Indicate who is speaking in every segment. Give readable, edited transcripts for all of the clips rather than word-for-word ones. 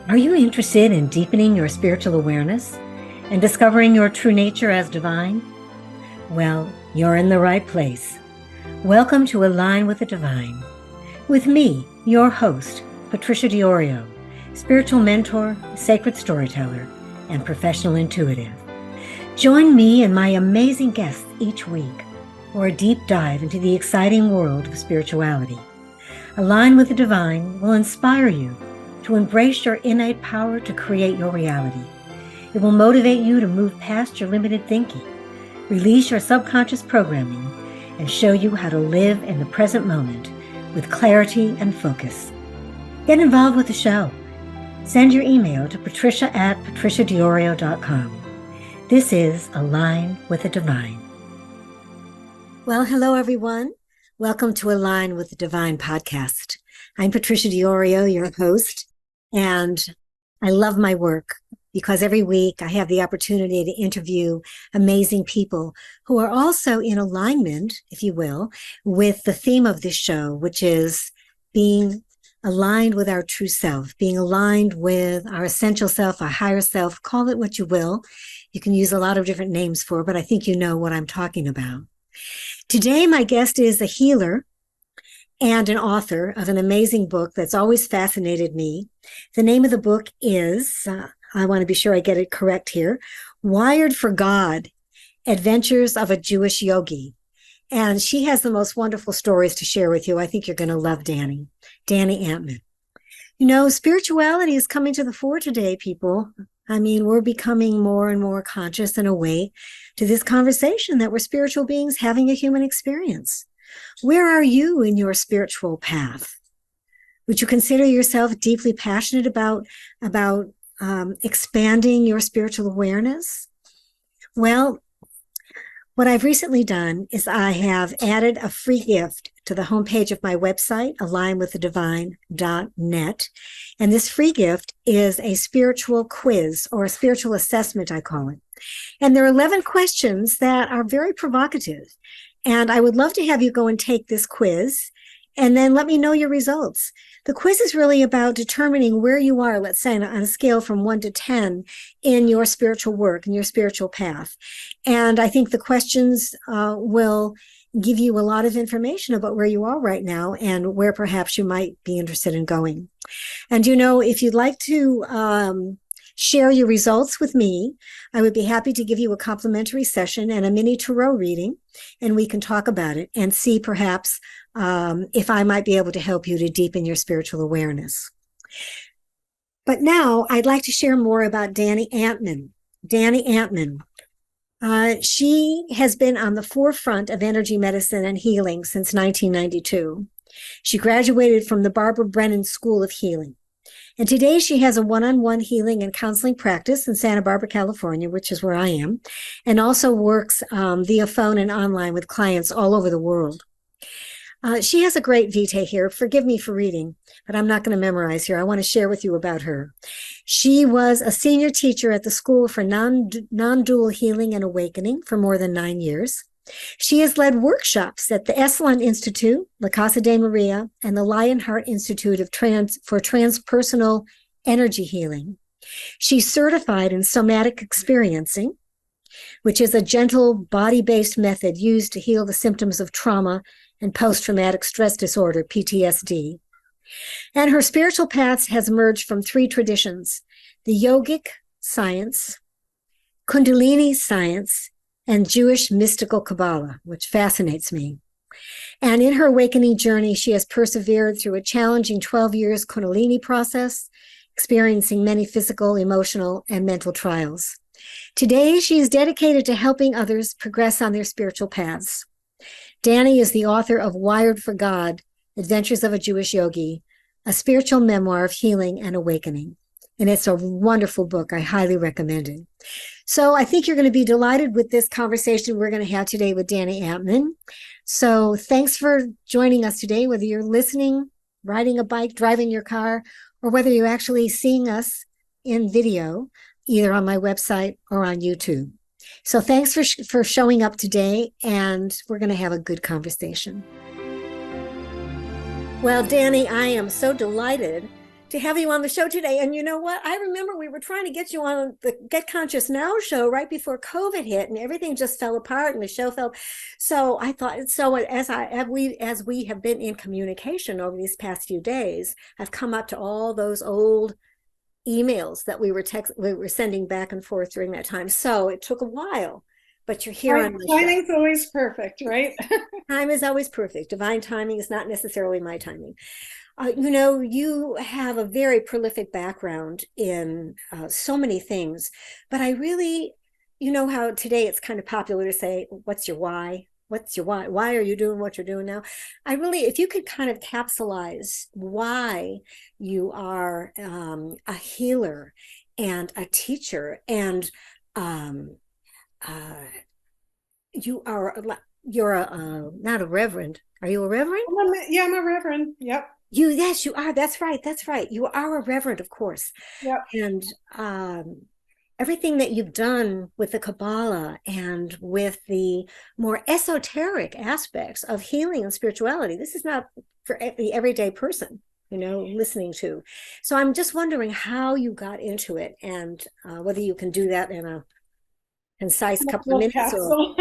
Speaker 1: Are you interested in deepening your spiritual awareness and discovering your true nature as divine? Well, you're in the right place. Welcome to Align with the Divine. With me, your host, Patricia Diorio, spiritual mentor, sacred storyteller, and professional intuitive. Join me and my amazing guests each week for a deep dive into the exciting world of spirituality. Align with the Divine will inspire you to embrace your innate power to create your reality. It will motivate you to move past your limited thinking, release your subconscious programming, and show you how to live in the present moment with clarity and focus. Get involved with the show. Send your email to patricia@patriciadiorio.com. This is Align with the Divine. Well, hello, everyone. Welcome to Align with the Divine podcast. I'm Patricia Diorio, your host, and I love my work because every week I have the opportunity to interview amazing people who are also in alignment, if you will, with the theme of this show, which is being aligned with our true self, being aligned with our essential self, our higher self, call it what you will. You can use a lot of different names for it, but I think you know what I'm talking about. Today, my guest is a healer and an author of an amazing book that's always fascinated me. The name of the book is, I want to be sure I get it correct here, Wired for God, Adventures of a Jewish Yogi. And she has the most wonderful stories to share with you. I think you're going to love Dani Antman. You know, spirituality is coming to the fore today, people. I mean, we're becoming more and more conscious and awake to this conversation that we're spiritual beings having a human experience. Where are you in your spiritual path? Would you consider yourself deeply passionate about expanding your spiritual awareness? Well, what I've recently done is I have added a free gift to the homepage of my website, alignwiththedivine.net. And this free gift is a spiritual quiz or a spiritual assessment, I call it. And there are 11 questions that are very provocative. And I would love to have you go and take this quiz and then let me know your results. The quiz is really about determining where you are, let's say, on a scale from 1 to 10 in your spiritual work, in your spiritual path. And I think the questions will give you a lot of information about where you are right now and where perhaps you might be interested in going. And, you know, if you'd like to share your results with me, I would be happy to give you a complimentary session and a mini tarot reading, and we can talk about it and see perhaps if I might be able to help you to deepen your spiritual awareness. But now I'd like to share more about Dani Antman. Dani Antman. She has been on the forefront of energy medicine and healing since 1992. She graduated from the Barbara Brennan School of Healing. And today she has a one-on-one healing and counseling practice in Santa Barbara, California, which is where I am, and also works via phone and online with clients all over the world. She has a great vitae here. Forgive me for reading, but I'm not going to memorize here. I want to share with you about her. She was a senior teacher at the School for Non-Dual Healing and Awakening for more than 9 years. She has led workshops at the Esalen Institute, La Casa de Maria, and the Lionheart Institute for Transpersonal Energy Healing. She's certified in somatic experiencing, which is a gentle body-based method used to heal the symptoms of trauma and post-traumatic stress disorder, PTSD. And her spiritual path has emerged from 3 traditions: the yogic science, Kundalini science, and Jewish mystical Kabbalah, which fascinates me. And in her awakening journey, she has persevered through a challenging 12 years Kundalini process, experiencing many physical, emotional, and mental trials. Today, she is dedicated to helping others progress on their spiritual paths. Dani is the author of Wired for God, Adventures of a Jewish Yogi, a spiritual memoir of healing and awakening. And it's a wonderful book. I highly recommend it. So I think you're going to be delighted with this conversation we're going to have today with Dani Antman. So thanks for joining us today, whether you're listening, riding a bike, driving your car, or whether you're actually seeing us in video, either on my website or on YouTube. So thanks for showing up today, and we're going to have a good conversation. Well, Dani, I am so delighted to have you on the show today. And you know what? I remember we were trying to get you on the Get Conscious Now show right before COVID hit, and everything just fell apart, and the show fell. So I thought, so as we have been in communication over these past few days, I've come up to all those old emails that we were sending back and forth during that time. So it took a while, but you're here on my show.
Speaker 2: Timing's always perfect, right?
Speaker 1: Time is always perfect. Divine timing is not necessarily my timing. You know, you have a very prolific background in so many things, but I really, you know how today it's kind of popular to say, what's your why? What's your why? Why are you doing what you're doing now? I really, if you could kind of capsulize why you are a healer and a teacher, and uh, you're not a reverend. Are you a reverend?
Speaker 2: Yeah, I'm a reverend. Yep.
Speaker 1: Yes, you are. That's right. That's right. You are a reverend, of course.
Speaker 2: Yep.
Speaker 1: And everything that you've done with the Kabbalah and with the more esoteric aspects of healing and spirituality, this is not for the everyday person, you know, listening to. So I'm just wondering how you got into it, and whether you can do that in a concise couple of minutes
Speaker 2: Capsule.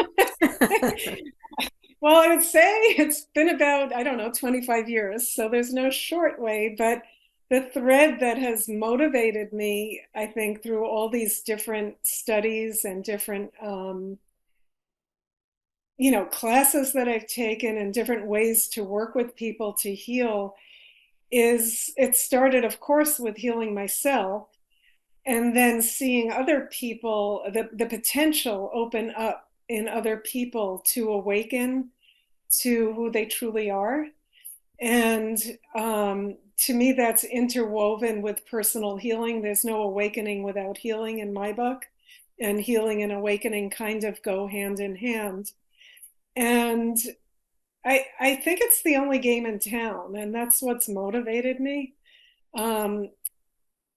Speaker 2: Well, I would say it's been about, I don't know, 25 years. So there's no short way, but the thread that has motivated me, I think, through all these different studies and different, classes that I've taken and different ways to work with people to heal is it started, of course, with healing myself, and then seeing other people, the potential open up in other people to awaken to who they truly are. And to me, that's interwoven with personal healing. There's no awakening without healing in my book, and healing and awakening kind of go hand in hand. And I think it's the only game in town, and that's what's motivated me. And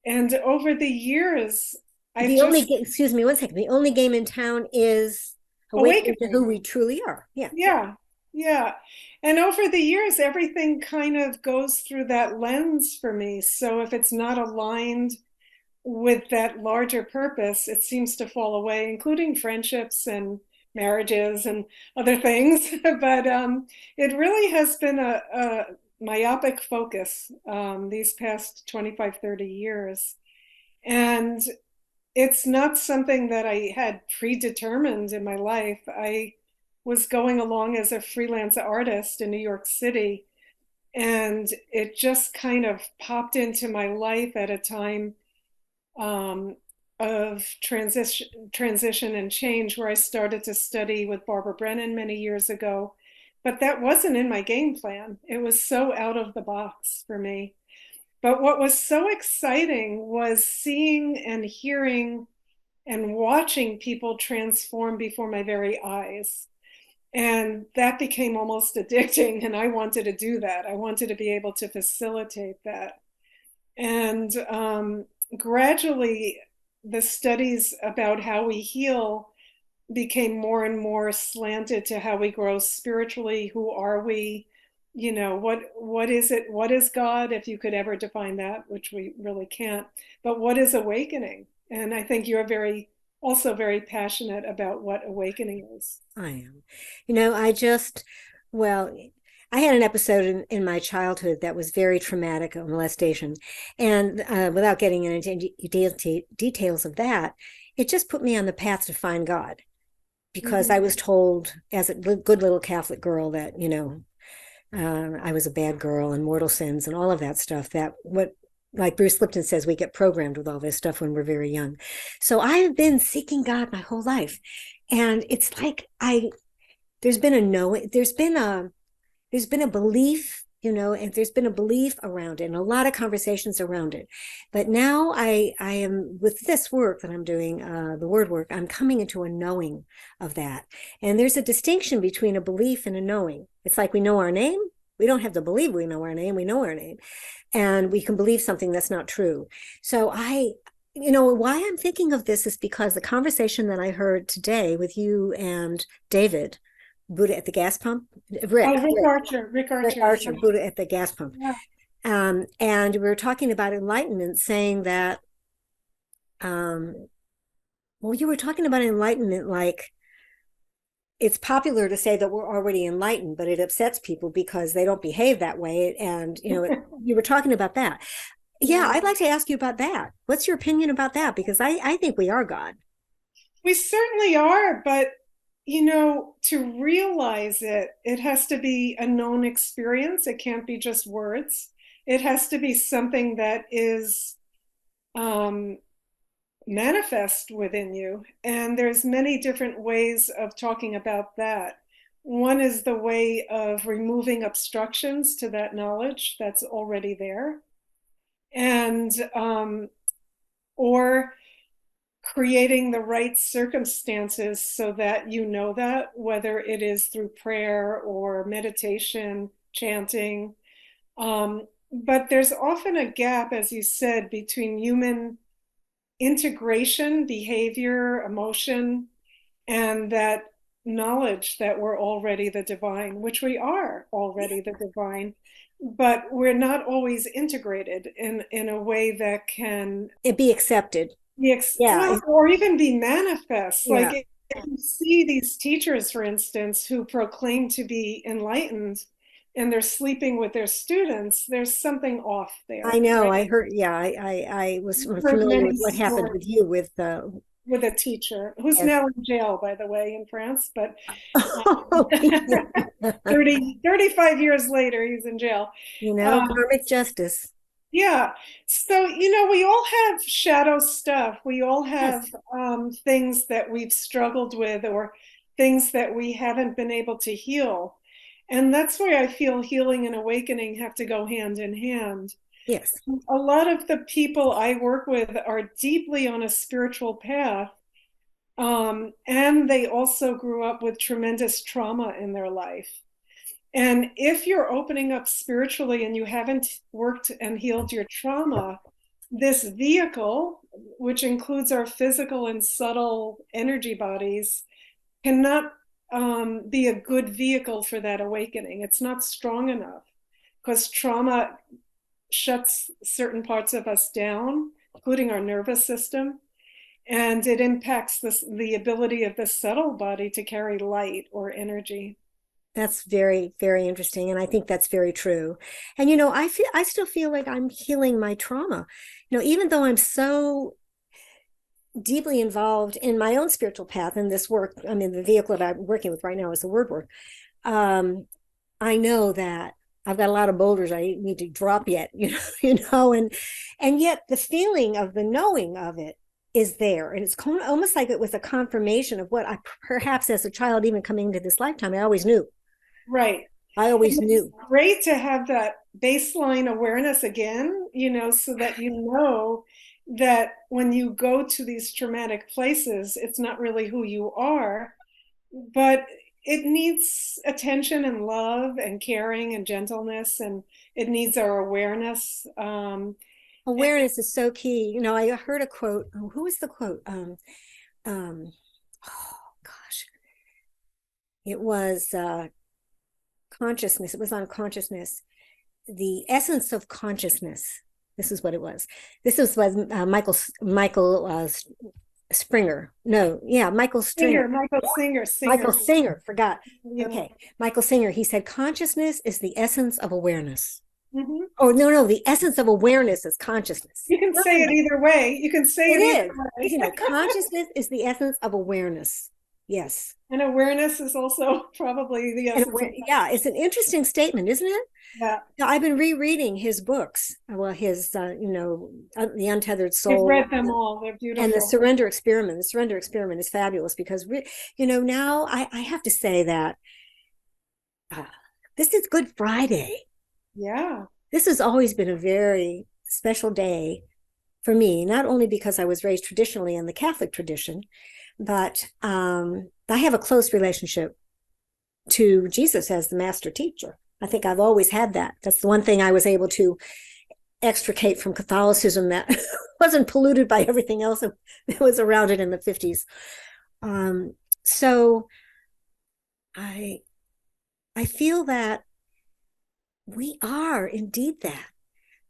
Speaker 2: over the years,
Speaker 1: excuse me one second. The only game in town is awakening to who we truly are. Yeah.
Speaker 2: Yeah. Yeah. And over the years, everything kind of goes through that lens for me. So if it's not aligned with that larger purpose, it seems to fall away, including friendships and marriages and other things. But it really has been a myopic focus these past 25, 30 years. And it's not something that I had predetermined in my life. I was going along as a freelance artist in New York City, and it just kind of popped into my life at a time of transition and change, where I started to study with Barbara Brennan many years ago. But that wasn't in my game plan. It was so out of the box for me. But what was so exciting was seeing and hearing and watching people transform before my very eyes. And that became almost addicting. And I wanted to do that. I wanted to be able to facilitate that. And gradually, the studies about how we heal became more and more slanted to how we grow spiritually. Who are we? You know, what is it? What is God, if you could ever define that, which we really can't. But what is awakening? And I think you're also very passionate about what awakening is.
Speaker 1: I am. You know, well, I had an episode in my childhood that was very traumatic, a molestation. And without getting into details of that, it just put me on the path to find God. Because I was told as a good little Catholic girl that, you know, I was a bad girl and mortal sins and all of that stuff, like Bruce Lipton says, we get programmed with all this stuff when we're very young. So I have been seeking God my whole life. And it's like there's been a belief, you know, and there's been a belief around it and a lot of conversations around it. But now I am, with this work that I'm doing, the word work, I'm coming into a knowing of that. And there's a distinction between a belief and a knowing. It's like we know our name. We don't have to believe we know our name. We know our name. And we can believe something that's not true. So you know, why I'm thinking of this is because the conversation that I heard today with you and David, Buddha at the gas pump. Rick
Speaker 2: Archer.
Speaker 1: Buddha at the gas pump.
Speaker 2: Yeah.
Speaker 1: And we were talking about enlightenment, saying that, um, well, you were talking about enlightenment like it's popular to say that we're already enlightened, but it upsets people because they don't behave that way. And, you were talking about that. Yeah,
Speaker 2: Yeah.
Speaker 1: I'd like to ask you about that. What's your opinion about that? Because I think we are God.
Speaker 2: We certainly are, but to realize it, it has to be a known experience. It can't be just words. It has to be something that is um, manifest within you. And there's many different ways of talking about that. One is the way of removing obstructions to that knowledge that's already there, and or creating the right circumstances so that you know that, whether it is through prayer or meditation, chanting. But there's often a gap, as you said, between human integration, behavior, emotion, and that knowledge that we're already the divine, which we are already the divine, but we're not always integrated in a way that can
Speaker 1: It be accepted.
Speaker 2: be
Speaker 1: Yeah,
Speaker 2: well, or even be manifest. Like
Speaker 1: yeah.
Speaker 2: if you see these teachers, for instance, who proclaim to be enlightened and they're sleeping with their students, there's something off
Speaker 1: I
Speaker 2: there,
Speaker 1: know.
Speaker 2: right?
Speaker 1: I heard. Yeah, I was
Speaker 2: I've heard
Speaker 1: familiar
Speaker 2: many
Speaker 1: with what happened
Speaker 2: stories
Speaker 1: with you with
Speaker 2: with a teacher who's
Speaker 1: yes.
Speaker 2: now in jail, by the way, in France, but
Speaker 1: Oh, yeah.
Speaker 2: 35 years later, he's in jail.
Speaker 1: Karmic justice.
Speaker 2: Yeah. So, we all have shadow stuff. We all have
Speaker 1: Yes,
Speaker 2: things that we've struggled with or things that we haven't been able to heal. And that's why I feel healing and awakening have to go hand in hand.
Speaker 1: yes.
Speaker 2: A lot of the people I work with are deeply on a spiritual path. And they also grew up with tremendous trauma in their life. And if you're opening up spiritually and you haven't worked and healed your trauma, this vehicle, which includes our physical and subtle energy bodies, cannot be a good vehicle for that awakening. It's not strong enough because trauma shuts certain parts of us down, including our nervous system, and it impacts the ability of the subtle body to carry light or energy.
Speaker 1: That's very, very interesting. And I think that's very true. And, I still feel like I'm healing my trauma. Even though I'm so deeply involved in my own spiritual path and this work, I mean, the vehicle that I'm working with right now is the word work. Um, I know that I've got a lot of boulders I need to drop yet, and yet the feeling of the knowing of it is there. And it's almost like it was a confirmation of what I perhaps as a child, even coming into this lifetime, I always knew.
Speaker 2: Right.
Speaker 1: I always
Speaker 2: And it's
Speaker 1: knew.
Speaker 2: great to have that baseline awareness again, so that that when you go to these traumatic places, it's not really who you are, but it needs attention and love and caring and gentleness, and it needs our awareness.
Speaker 1: Awareness is so key. I heard a quote. Oh, who was the quote? Oh gosh, it was consciousness. It was on consciousness. The essence of consciousness. This is what it was. This was Michael Springer. No, yeah, Michael Stringer.
Speaker 2: Singer.
Speaker 1: Michael Singer. Forgot.
Speaker 2: Yeah.
Speaker 1: Okay, Michael Singer. He said consciousness is the essence of awareness.
Speaker 2: Mhm.
Speaker 1: Oh no, the essence of awareness is consciousness.
Speaker 2: You can say it either way. You can say
Speaker 1: It
Speaker 2: it either
Speaker 1: is.
Speaker 2: way.
Speaker 1: Consciousness is the essence of awareness. Yes.
Speaker 2: And awareness is also probably the
Speaker 1: And
Speaker 2: essence of
Speaker 1: yeah, it's an interesting statement, isn't it?
Speaker 2: that.
Speaker 1: Now, I've been rereading his books. Well, his, The Untethered
Speaker 2: I've
Speaker 1: Soul
Speaker 2: read them all. They're
Speaker 1: and The
Speaker 2: beautiful.
Speaker 1: Surrender Experiment. The Surrender Experiment is fabulous because, now I have to say that uh, this is Good Friday.
Speaker 2: Yeah.
Speaker 1: This has always been a very special day for me, not only because I was raised traditionally in the Catholic tradition, but I have a close relationship to Jesus as the master teacher. I think I've always had that. That's the one thing I was able to extricate from Catholicism that wasn't polluted by everything else that was around it in the 50s. So I feel that we are indeed that.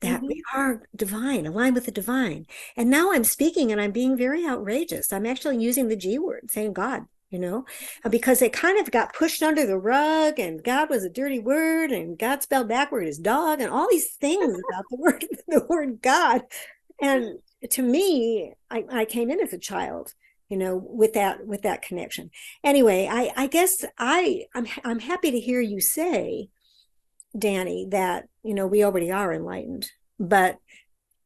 Speaker 1: that we are divine, aligned with the divine. And now I'm speaking and I'm being very outrageous. I'm actually using the G word, saying God, because it kind of got pushed under the rug, and God was a dirty word, and God spelled backward is dog, and all these things about the word God. And to me, I came in as a child, with that connection. Anyway, I guess I'm happy to hear you say, Dani, that we already are enlightened, but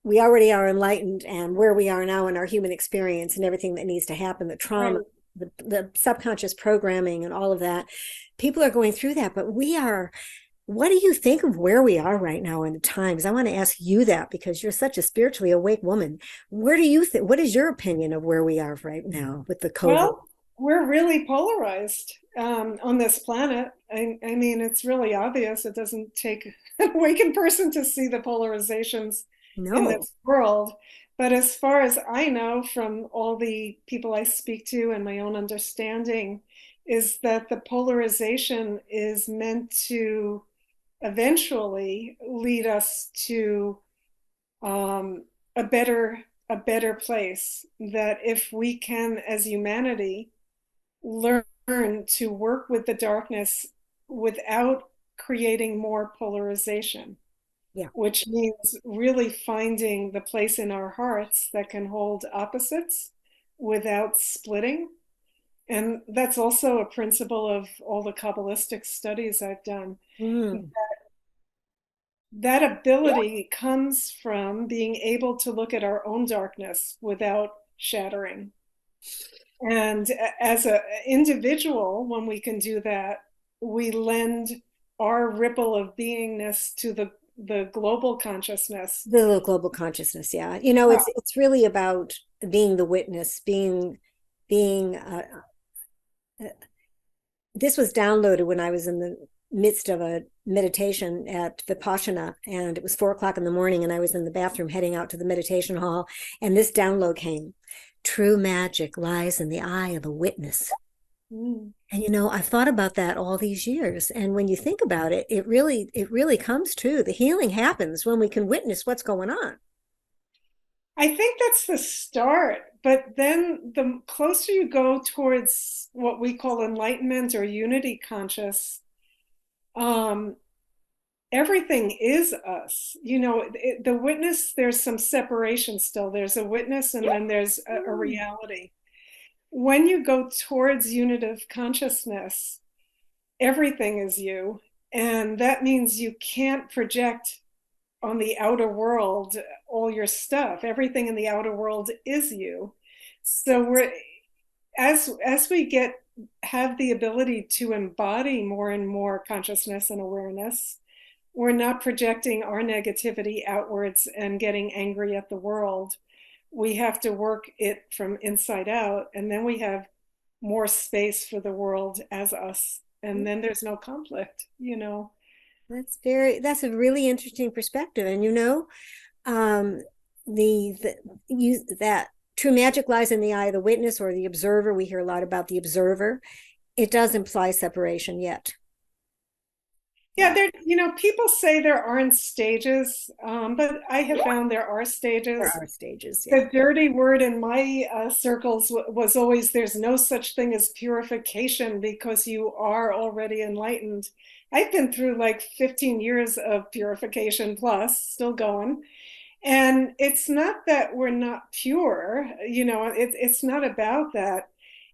Speaker 1: we already are enlightened, and where we are now in our human experience and everything that needs to happen, the trauma,
Speaker 2: Right.
Speaker 1: the subconscious programming and all of that, people are going through that, but what do you think of where we are right now in the times? I want to ask you that because you're such a spiritually awake woman. Where do you think, what is your opinion of where we are right now with the COVID?
Speaker 2: Well, we're really polarized on this planet. I mean, it's really obvious. It doesn't take an awakened person to see the polarizations in
Speaker 1: No.
Speaker 2: this world. But as far as I know from all the people I speak to and my own understanding, is that the polarization is meant to eventually lead us to a better place. That if we can, as humanity, learn to work with the darkness without creating more polarization,
Speaker 1: Yeah.
Speaker 2: which means really finding the place in our hearts that can hold opposites without splitting. And that's also a principle of all the Kabbalistic studies I've done.
Speaker 1: Mm.
Speaker 2: That ability comes from being able to look at our own darkness without shattering. And as an individual, when we can do that, we lend our ripple of beingness to the global consciousness.
Speaker 1: The global consciousness, yeah.
Speaker 2: Yeah.
Speaker 1: It's really about being the witness, being this was downloaded when I was in the midst of a meditation at Vipassana, and it was 4 o'clock in the morning, and I was in the bathroom heading out to the meditation hall, and this download came. True magic lies in the eye of the witness.
Speaker 2: Mm.
Speaker 1: And I've thought about that all these years. And when you think about it, it really comes true. The healing happens when we can witness what's going on.
Speaker 2: I think that's the start, but then the closer you go towards what we call enlightenment or unity conscious, um, everything is us. The witness, there's some separation still. There's a witness and then there's a reality. When you go towards unitive consciousness, everything is you. And that means you can't project on the outer world all your stuff. Everything in the outer world is you. So as we have the ability to embody more and more consciousness and awareness, we're not projecting our negativity outwards and getting angry at the world. We have to work it from inside out, and then we have more space for the world as us, and then there's no conflict.
Speaker 1: That's a really interesting perspective. And um, that true magic lies in the eye of the witness or the observer. We hear a lot about the observer. It does imply separation yet.
Speaker 2: Yeah, people say there aren't stages, but I have found there are
Speaker 1: There
Speaker 2: stages.
Speaker 1: are stages, yeah.
Speaker 2: The dirty word in my circles was always there's no such thing as purification because you are already enlightened. I've been through like 15 years of purification plus, still going. And it's not that we're not pure, it's not about that.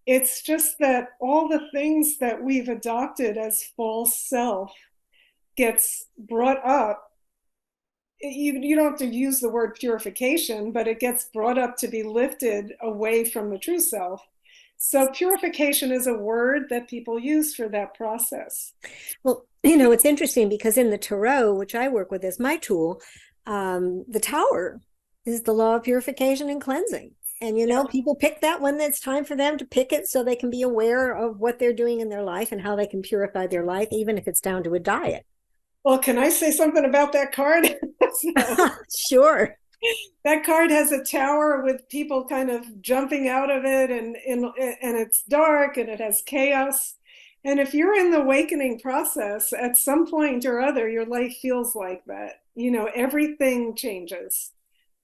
Speaker 2: It's just that all the things that we've adopted as false self gets brought up. You don't have to use the word purification, but it gets brought up to be lifted away from the true self. So purification is a word that people use for that process.
Speaker 1: Well, it's interesting because in the tarot, which I work with as my tool, the tower is the law of purification and cleansing. And people pick that when it's time for them to pick it so they can be aware of what they're doing in their life and how they can purify their life, even if it's down to a diet.
Speaker 2: Well, can I say something about that card? So,
Speaker 1: Sure.
Speaker 2: that card has a tower with people kind of jumping out of it, and it's dark and it has chaos. And if you're in the awakening process, at some point or other, your life feels like that. everything changes.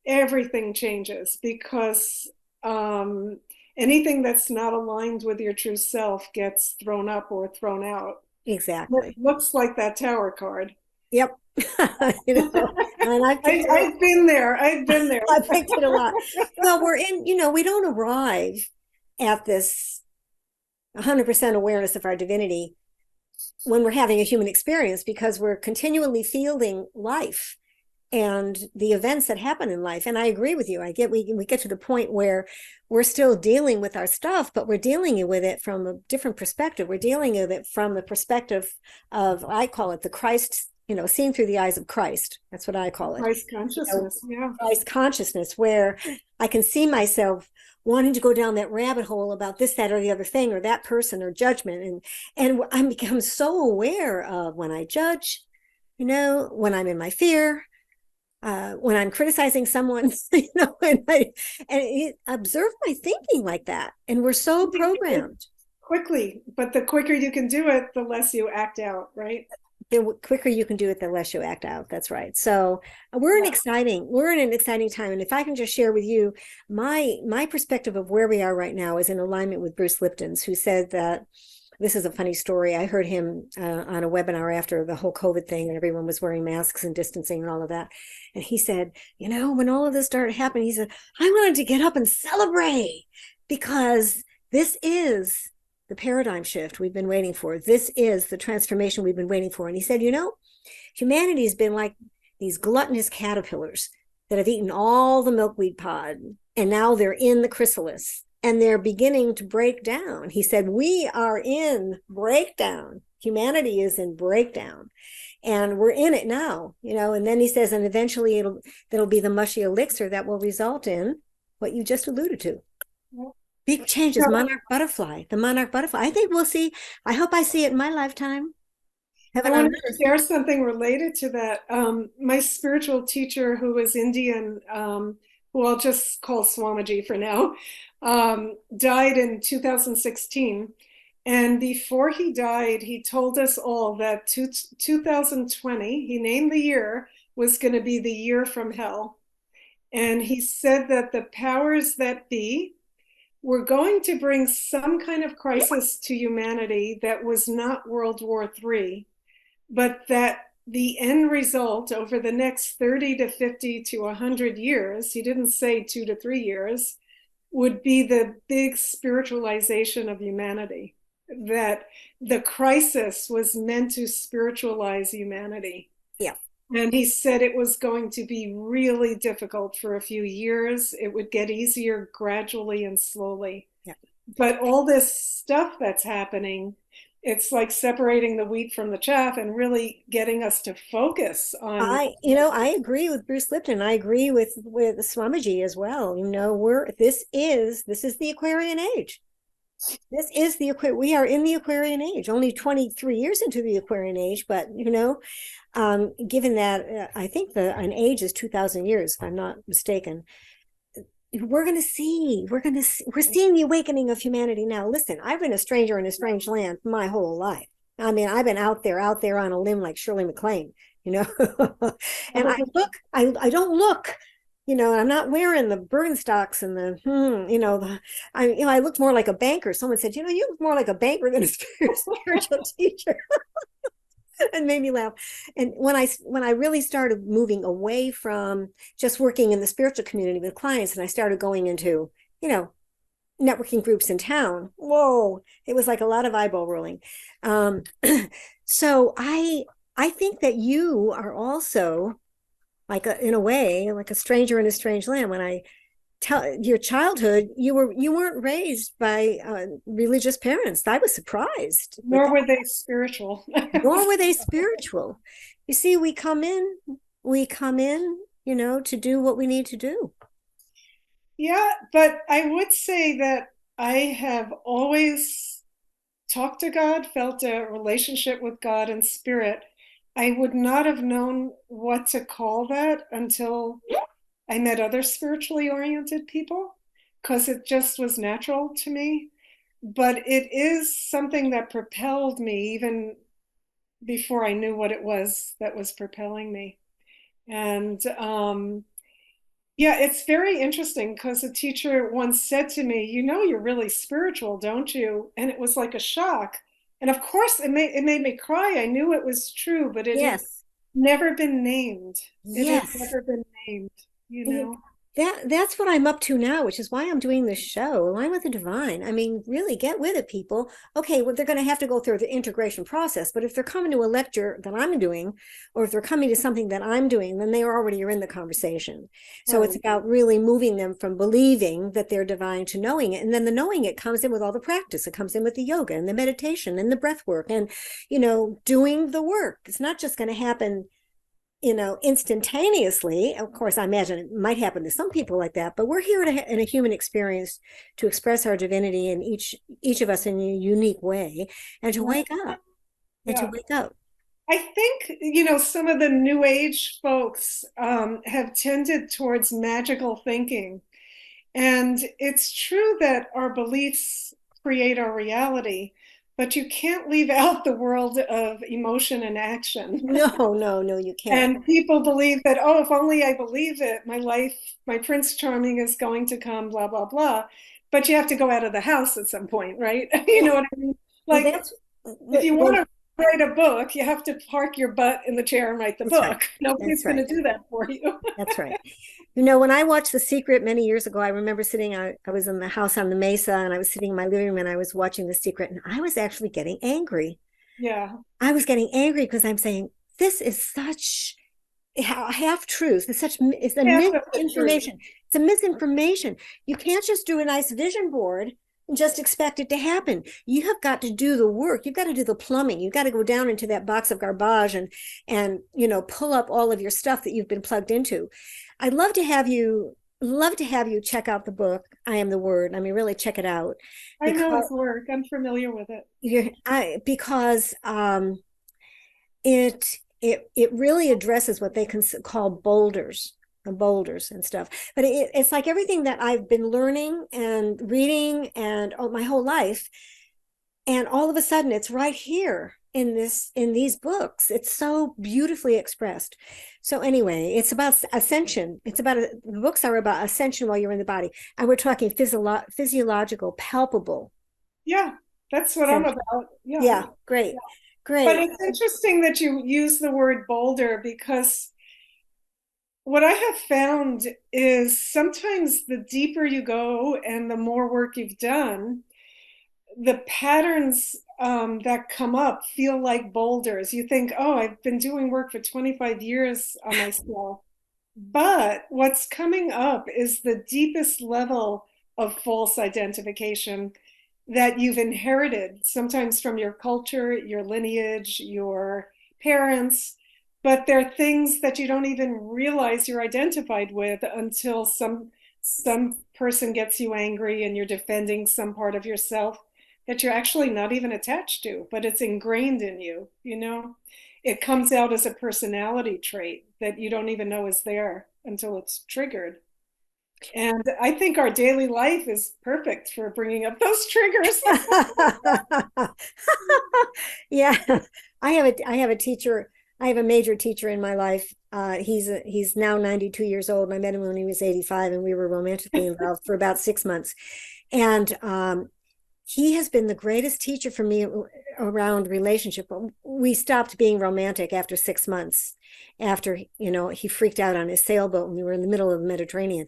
Speaker 2: Everything changes because um, anything that's not aligned with your true self gets thrown up or thrown out. It
Speaker 1: Exactly.
Speaker 2: looks like that tower card.
Speaker 1: Yep. And I've picked it up.
Speaker 2: I've been there. I've been there.
Speaker 1: I picked it a lot. Well, we don't arrive at this 100% awareness of our divinity when we're having a human experience, because we're continually fielding life and the events that happen in life. And I agree with you. We get to the point where we're still dealing with our stuff, but we're dealing with it from a different perspective. We're dealing with it from the perspective of, I call it the Christ, seeing through the eyes of Christ. That's what I call it.
Speaker 2: Christ consciousness. Yeah.
Speaker 1: Christ consciousness, where I can see myself wanting to go down that rabbit hole about this, that, or the other thing, or that person, or judgment. And I become so aware of when I judge, when I'm in my fear, when I'm criticizing someone, and observe my thinking like that. And we're so programmed.
Speaker 2: Quickly, but the quicker you can do it, the less you act out, right?
Speaker 1: The quicker you can do it, the less you act out. That's right. So we're in an exciting time. And if I can just share with you, my perspective of where we are right now is in alignment with Bruce Lipton's, who said that, this is a funny story. I heard him on a webinar after the whole COVID thing and everyone was wearing masks and distancing and all of that. And he said, when all of this started happening, he said, I wanted to get up and celebrate because this is the paradigm shift we've been waiting for. This is the transformation we've been waiting for. And he said, humanity has been like these gluttonous caterpillars that have eaten all the milkweed pod, and now they're in the chrysalis and they're beginning to break down. He said, we are in breakdown. Humanity is in breakdown. And we're in it now, and then he says, and eventually it'll be the mushy elixir that will result in what you just alluded to. Big changes, the monarch butterfly. I think we'll see. I hope I see it in my lifetime.
Speaker 2: I want to share something related to that. My spiritual teacher, who was Indian, who I'll just call Swamiji for now, died in 2016. And before he died, he told us all that 2020, he named the year, was going to be the year from hell. And he said that the powers that be were going to bring some kind of crisis to humanity that was not World War III, but that the end result over the next 30 to 50 to 100 years, he didn't say 2 to 3 years, would be the big spiritualization of humanity. That the crisis was meant to spiritualize humanity.
Speaker 1: Yeah.
Speaker 2: And he said it was going to be really difficult for a few years. It would get easier gradually and slowly.
Speaker 1: Yeah.
Speaker 2: But all this stuff that's happening, it's like separating the wheat from the chaff and really getting us to focus on.
Speaker 1: I agree with Bruce Lipton. I agree with Swamiji as well. This is the Aquarian age. We are in the Aquarian age, only 23 years into the Aquarian age, but given that I think an age is 2,000 years, if I'm not mistaken, we're seeing the awakening of humanity now. Listen, I've been a stranger in a strange land my whole life. I mean, I've been out there on a limb like Shirley MacLaine, and I don't look, I'm not wearing the Birkenstocks and I looked more like a banker. Someone said, you look more like a banker than a spiritual teacher. And made me laugh. And when I really started moving away from just working in the spiritual community with clients, and I started going into, networking groups in town, whoa, it was like a lot of eyeball rolling. So I think that you are also in a way, like a stranger in a strange land. When I tell your childhood, you weren't raised by religious parents. I was surprised.
Speaker 2: Nor were they spiritual.
Speaker 1: Nor were they spiritual. You see, we come in, to do what we need to do.
Speaker 2: Yeah, but I would say that I have always talked to God, felt a relationship with God and spirit. I would not have known what to call that until I met other spiritually oriented people, because it just was natural to me. But it is something that propelled me even before I knew what it was that was propelling me. And yeah, it's very interesting because a teacher once said to me, "You know, you're really spiritual, don't you?" And it was like a shock. And of course, it made me cry. I knew it was true, but it had
Speaker 1: Yes.
Speaker 2: never been named. It had
Speaker 1: Yes.
Speaker 2: never been named, you
Speaker 1: And
Speaker 2: know?
Speaker 1: that's what I'm up to now, which is why I'm doing this show, Align with the Divine. I mean, really get with it, people. Okay, well, they're going to have to go through the integration process, but if they're coming to a lecture that I'm doing, or if they're coming to something that I'm doing, then they already are in the conversation. So it's
Speaker 2: Right.
Speaker 1: about really moving them from believing that they're divine to knowing it. And then the knowing it comes in with all the practice. It comes in with the yoga and the meditation and the breath work and, doing the work. It's not just going to happen instantaneously. Of course, I imagine it might happen to some people like that, but we're here in a human experience to express our divinity in each of us in a unique way, and to
Speaker 2: Right.
Speaker 1: wake up and to
Speaker 2: Yeah.
Speaker 1: wake up.
Speaker 2: I think, some of the New Age folks have tended towards magical thinking. And it's true that our beliefs create our reality, but you can't leave out the world of emotion and action.
Speaker 1: No, no, no, you can't.
Speaker 2: And people believe that, oh, if only I believe it, my life, my Prince Charming is going to come, blah, blah, blah. But you have to go out of the house at some point, right? You
Speaker 1: Yeah.
Speaker 2: know what I mean?
Speaker 1: Well,
Speaker 2: Like, if you want to write a book, you have to park your butt in the chair and write the
Speaker 1: that's right.
Speaker 2: book. Nobody's
Speaker 1: That's
Speaker 2: going
Speaker 1: right.
Speaker 2: to do that for you.
Speaker 1: That's right. When I watched The Secret many years ago, I remember I was in the house on the Mesa, and I was sitting in my living room and I was watching The Secret, and I was actually getting angry.
Speaker 2: Yeah.
Speaker 1: I was getting angry because I'm saying, this is such half truth. It's a
Speaker 2: Half of the truth.
Speaker 1: misinformation. It's a misinformation. You can't just do a nice vision board and just expect it to happen. You have got to do the work. You've got to do the plumbing. You've got to go down into that box of garbage and pull up all of your stuff that you've been plugged into. I'd love to have you check out the book, I Am the Word. I mean, really check it out
Speaker 2: I know
Speaker 1: because
Speaker 2: his work. I'm familiar with it.
Speaker 1: it really addresses what they can call boulders and stuff. But it's like everything that I've been learning and reading and my whole life, and all of a sudden it's right here in these books. It's so beautifully expressed. So anyway, it's about ascension. The books are about ascension while you're in the body, and we're talking physiological, palpable
Speaker 2: Yeah, that's what I'm
Speaker 1: ascension.
Speaker 2: about. Yeah.
Speaker 1: Yeah, great,
Speaker 2: But
Speaker 1: great.
Speaker 2: it's interesting that you use the word boulder because what I have found is sometimes the deeper you go and the more work you've done, the patterns that come up feel like boulders. You think, oh, I've been doing work for 25 years on myself. But what's coming up is the deepest level of false identification that you've inherited, sometimes from your culture, your lineage, your parents. But they're things that you don't even realize you're identified with until some person gets you angry and you're defending some part of yourself that you're actually not even attached to, but it's ingrained in you, you know? It comes out as a personality trait that you don't even know is there until it's triggered. And I think our daily life is perfect for bringing up those triggers.
Speaker 1: Yeah, I have a teacher. I have a major teacher in my life. He's now 92 years old, and I met him when he was 85, and we were romantically involved for about 6 months. And he has been the greatest teacher for me around relationship. We stopped being romantic after 6 months, after he freaked out on his sailboat when we were in the middle of the Mediterranean.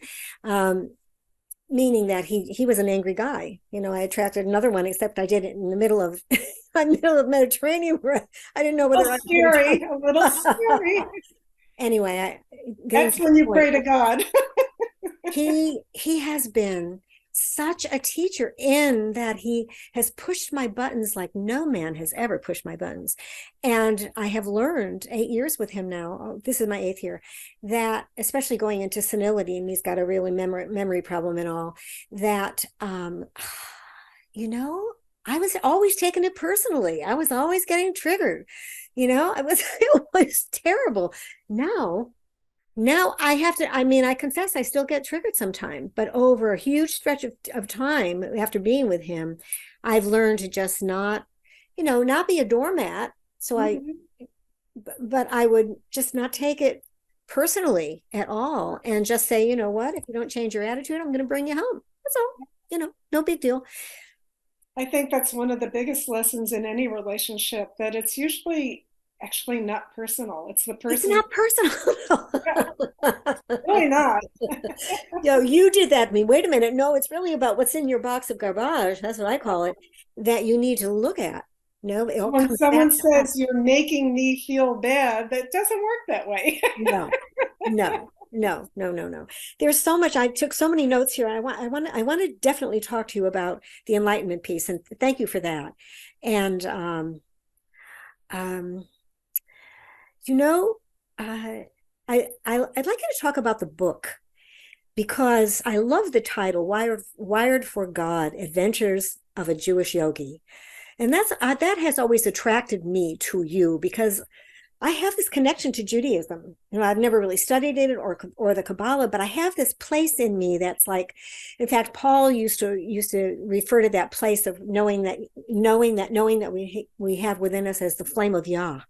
Speaker 1: Meaning that he was an angry guy. I attracted another one, except I did it in the middle of Mediterranean, where I didn't know
Speaker 2: A
Speaker 1: whether
Speaker 2: little
Speaker 1: I was
Speaker 2: scary, a little scary.
Speaker 1: anyway, getting
Speaker 2: That's
Speaker 1: to the
Speaker 2: when you
Speaker 1: point.
Speaker 2: pray to God.
Speaker 1: He has been such a teacher in that he has pushed my buttons like no man has ever pushed my buttons. And I have learned 8 years with him now. Oh, this is my 8th year, that especially going into senility, and he's got a really memory problem and all that, you know, I was always taking it personally. I was always getting triggered. It was terrible. Now I have to, I mean, I confess I still get triggered sometime, but over a huge stretch of time after being with him, I've learned to just not be a doormat. So
Speaker 2: Mhm.
Speaker 1: but I would just not take it personally at all, and just say, you know what, if you don't change your attitude, I'm going to bring you home. That's all. No big deal.
Speaker 2: I think that's one of the biggest lessons in any relationship, that it's usually actually not personal. It's the
Speaker 1: It's
Speaker 2: person.
Speaker 1: not
Speaker 2: Yeah,
Speaker 1: personal.
Speaker 2: really not.
Speaker 1: You did that to me. Wait a minute. No, it's really about what's in your box of garbage. That's what I call it, that you need to look at. No, it all
Speaker 2: When
Speaker 1: comes back
Speaker 2: someone
Speaker 1: to us.
Speaker 2: says you're making me feel bad, that doesn't work that way.
Speaker 1: No, no. There's so much. I took so many notes here. I want to definitely talk to you about the enlightenment piece, and thank you for that. And um, you know, uh, I'd like you to talk about the book, because I love the title, Wired for God: Adventures of a Jewish Yogi. And that has always attracted me to you, because I have this connection to Judaism. I've never really studied it, or the Kabbalah, but I have this place in me that's like, in fact, Paul used to refer to that place of knowing that we have within us as the flame of Yah.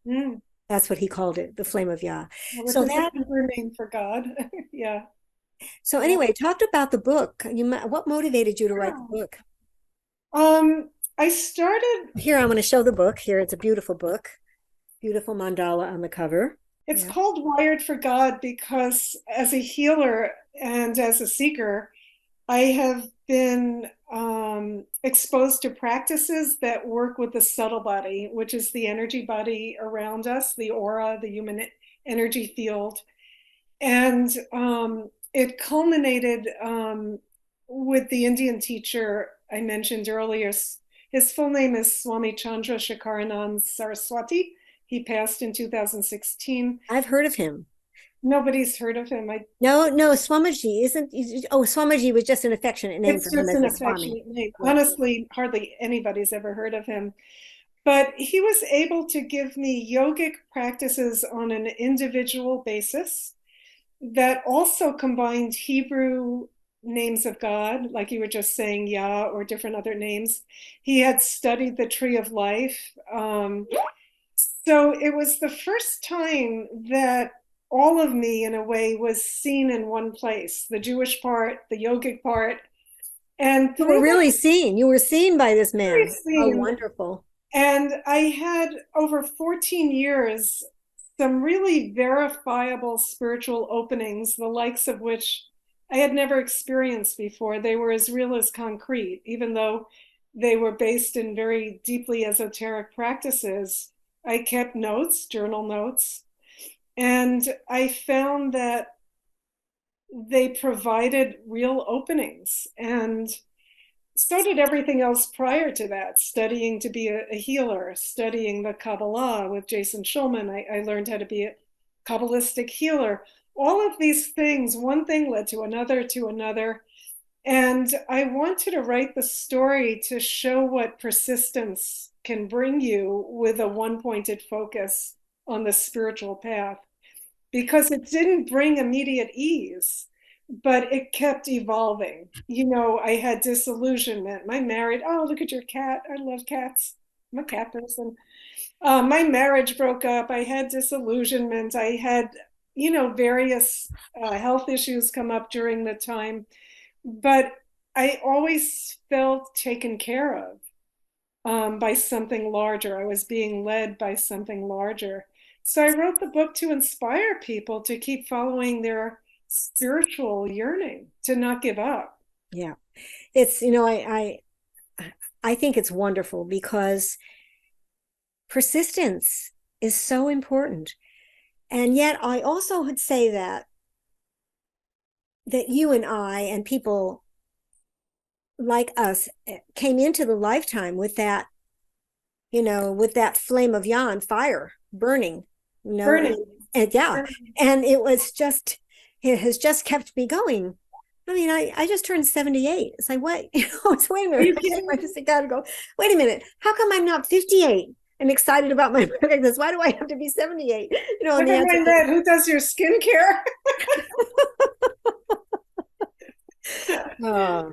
Speaker 2: Mm.
Speaker 1: That's what he called it, the flame of Yah.
Speaker 2: Which
Speaker 1: So
Speaker 2: is the
Speaker 1: that
Speaker 2: Hebrew name for God. Yeah.
Speaker 1: so
Speaker 2: Yeah.
Speaker 1: anyway, talked about the book. What motivated you to write the book?
Speaker 2: I started,
Speaker 1: Here, I'm going to show the book. Here, it's a beautiful book, beautiful mandala on the cover.
Speaker 2: it's
Speaker 1: Yeah.
Speaker 2: called Wired for God because as a healer and as a seeker, I have been exposed to practices that work with the subtle body, which is the energy body around us, the aura, the human energy field. And it culminated with the Indian teacher I mentioned earlier. His full name is Swami Chandra Shekaranand Saraswati. He passed in 2016.
Speaker 1: I've heard of him.
Speaker 2: Nobody's heard of him.
Speaker 1: No, Swamiji isn't. Oh, Swamiji was just an affectionate name for
Speaker 2: It's
Speaker 1: him
Speaker 2: just
Speaker 1: as
Speaker 2: an
Speaker 1: a Swami.
Speaker 2: affectionate name.
Speaker 1: Yeah.
Speaker 2: Honestly, hardly anybody's ever heard of him. But he was able to give me yogic practices on an individual basis that also combined Hebrew names of God, like you were just saying, Yah, or different other names. He had studied the tree of life. So it was the first time that all of me, in a way, was seen in one place, the Jewish part, the yogic part. And
Speaker 1: You were
Speaker 2: through that
Speaker 1: really seen. You were seen by this man. How
Speaker 2: scene,
Speaker 1: wonderful.
Speaker 2: and I had over 14 years some really verifiable spiritual openings, the likes of which I had never experienced before. They were as real as concrete, even though they were based in very deeply esoteric practices. I kept notes, journal notes, and I found that they provided real openings. And so did everything else prior to that, studying to be a healer, studying the Kabbalah with Jason Schulman. I learned how to be a Kabbalistic healer. All of these things, one thing led to another to another. And I wanted to write the story to show what persistence can bring you with a one-pointed focus on the spiritual path, because it didn't bring immediate ease, but it kept evolving. I had disillusionment. My marriage, oh, look at your cat. I love cats. I'm a cat person. My marriage broke up. I had disillusionment. I had, various health issues come up during the time, but I always felt taken care of by something larger. I was being led by something larger. So I wrote the book to inspire people to keep following their spiritual yearning, to not give up.
Speaker 1: Yeah. It's, I think it's wonderful, because persistence is so important. And yet I also would say that you and I and people like us came into the lifetime with that, with that flame of Yah fire burning, and,
Speaker 2: Burning.
Speaker 1: and yeah,
Speaker 2: Burning.
Speaker 1: and it has just kept me going. I mean, I just turned 78. It's like, what? It's, wait a
Speaker 2: Are you
Speaker 1: minute.
Speaker 2: kidding?
Speaker 1: I just got to go, wait a minute. How come I'm not 58 and excited about my practice? Why do I have to be 78? And the
Speaker 2: Never
Speaker 1: answer
Speaker 2: mind
Speaker 1: is,
Speaker 2: that. Who does your skincare?
Speaker 1: oh,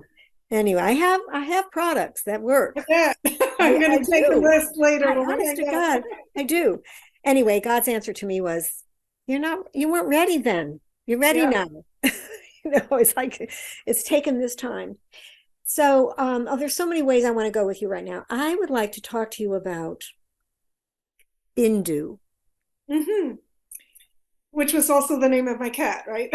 Speaker 1: anyway, I have products that work.
Speaker 2: Yeah. I'm
Speaker 1: I
Speaker 2: going to take a
Speaker 1: do.
Speaker 2: list later when we
Speaker 1: Honest to
Speaker 2: hang out.
Speaker 1: God, I do. Anyway, God's answer to me was, you weren't ready then. You're ready
Speaker 2: Yeah.
Speaker 1: now. It's like it's taken this time. So, there's so many ways I want to go with you right now. I would like to talk to you about Bindu.
Speaker 2: Hmm. Which was also the name of my cat, right?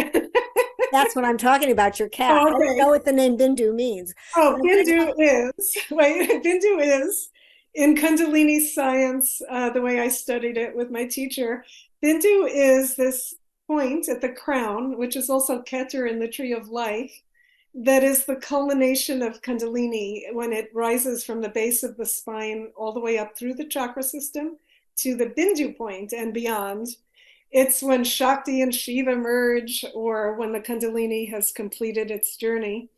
Speaker 1: That's what I'm talking about, your cat.
Speaker 2: Oh,
Speaker 1: I don't know
Speaker 2: okay.
Speaker 1: what the name Bindu means, but
Speaker 2: Oh,
Speaker 1: I'm going to
Speaker 2: Bindu
Speaker 1: talk.
Speaker 2: is, wait, Bindu is in Kundalini science, the way I studied it with my teacher. Bindu is this point at the crown, which is also Keter in the tree of life, that is the culmination of Kundalini when it rises from the base of the spine all the way up through the chakra system to the Bindu point and beyond. It's when Shakti and Shiva merge, or when the Kundalini has completed its journey.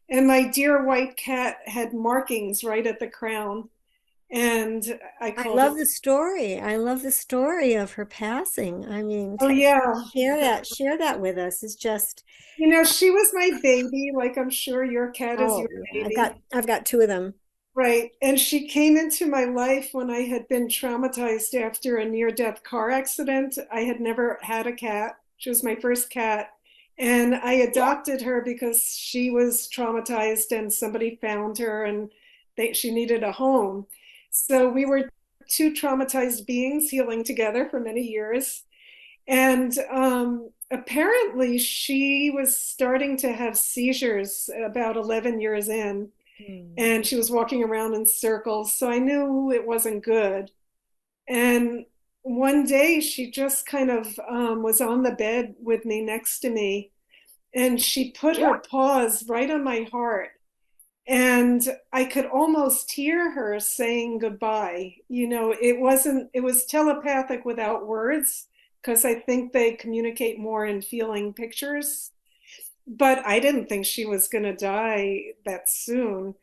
Speaker 2: And my dear white cat had markings right at the crown. And I
Speaker 1: I
Speaker 2: called her,
Speaker 1: love the story. I love the story of her passing. I mean,
Speaker 2: oh, yeah.
Speaker 1: share that with us. It's just,
Speaker 2: You know, she was my baby, like I'm sure your cat is
Speaker 1: oh,
Speaker 2: your
Speaker 1: yeah,
Speaker 2: baby.
Speaker 1: I've got two of them.
Speaker 2: Right. And she came into my life when I had been traumatized after a near death car accident. I had never had a cat. She was my first cat. And I adopted her because she was traumatized and somebody found her and she needed a home. So we were two traumatized beings healing together for many years. And apparently, she was starting to have seizures about 11 years in,
Speaker 1: Hmm.
Speaker 2: and she was walking around in circles. So I knew it wasn't good. And one day she just kind of was on the bed with me next to me, and she put her paws right on my heart. And I could almost hear her saying goodbye. You know, it was telepathic without words, because I think they communicate more in feeling pictures, but I didn't think she was going to die that soon.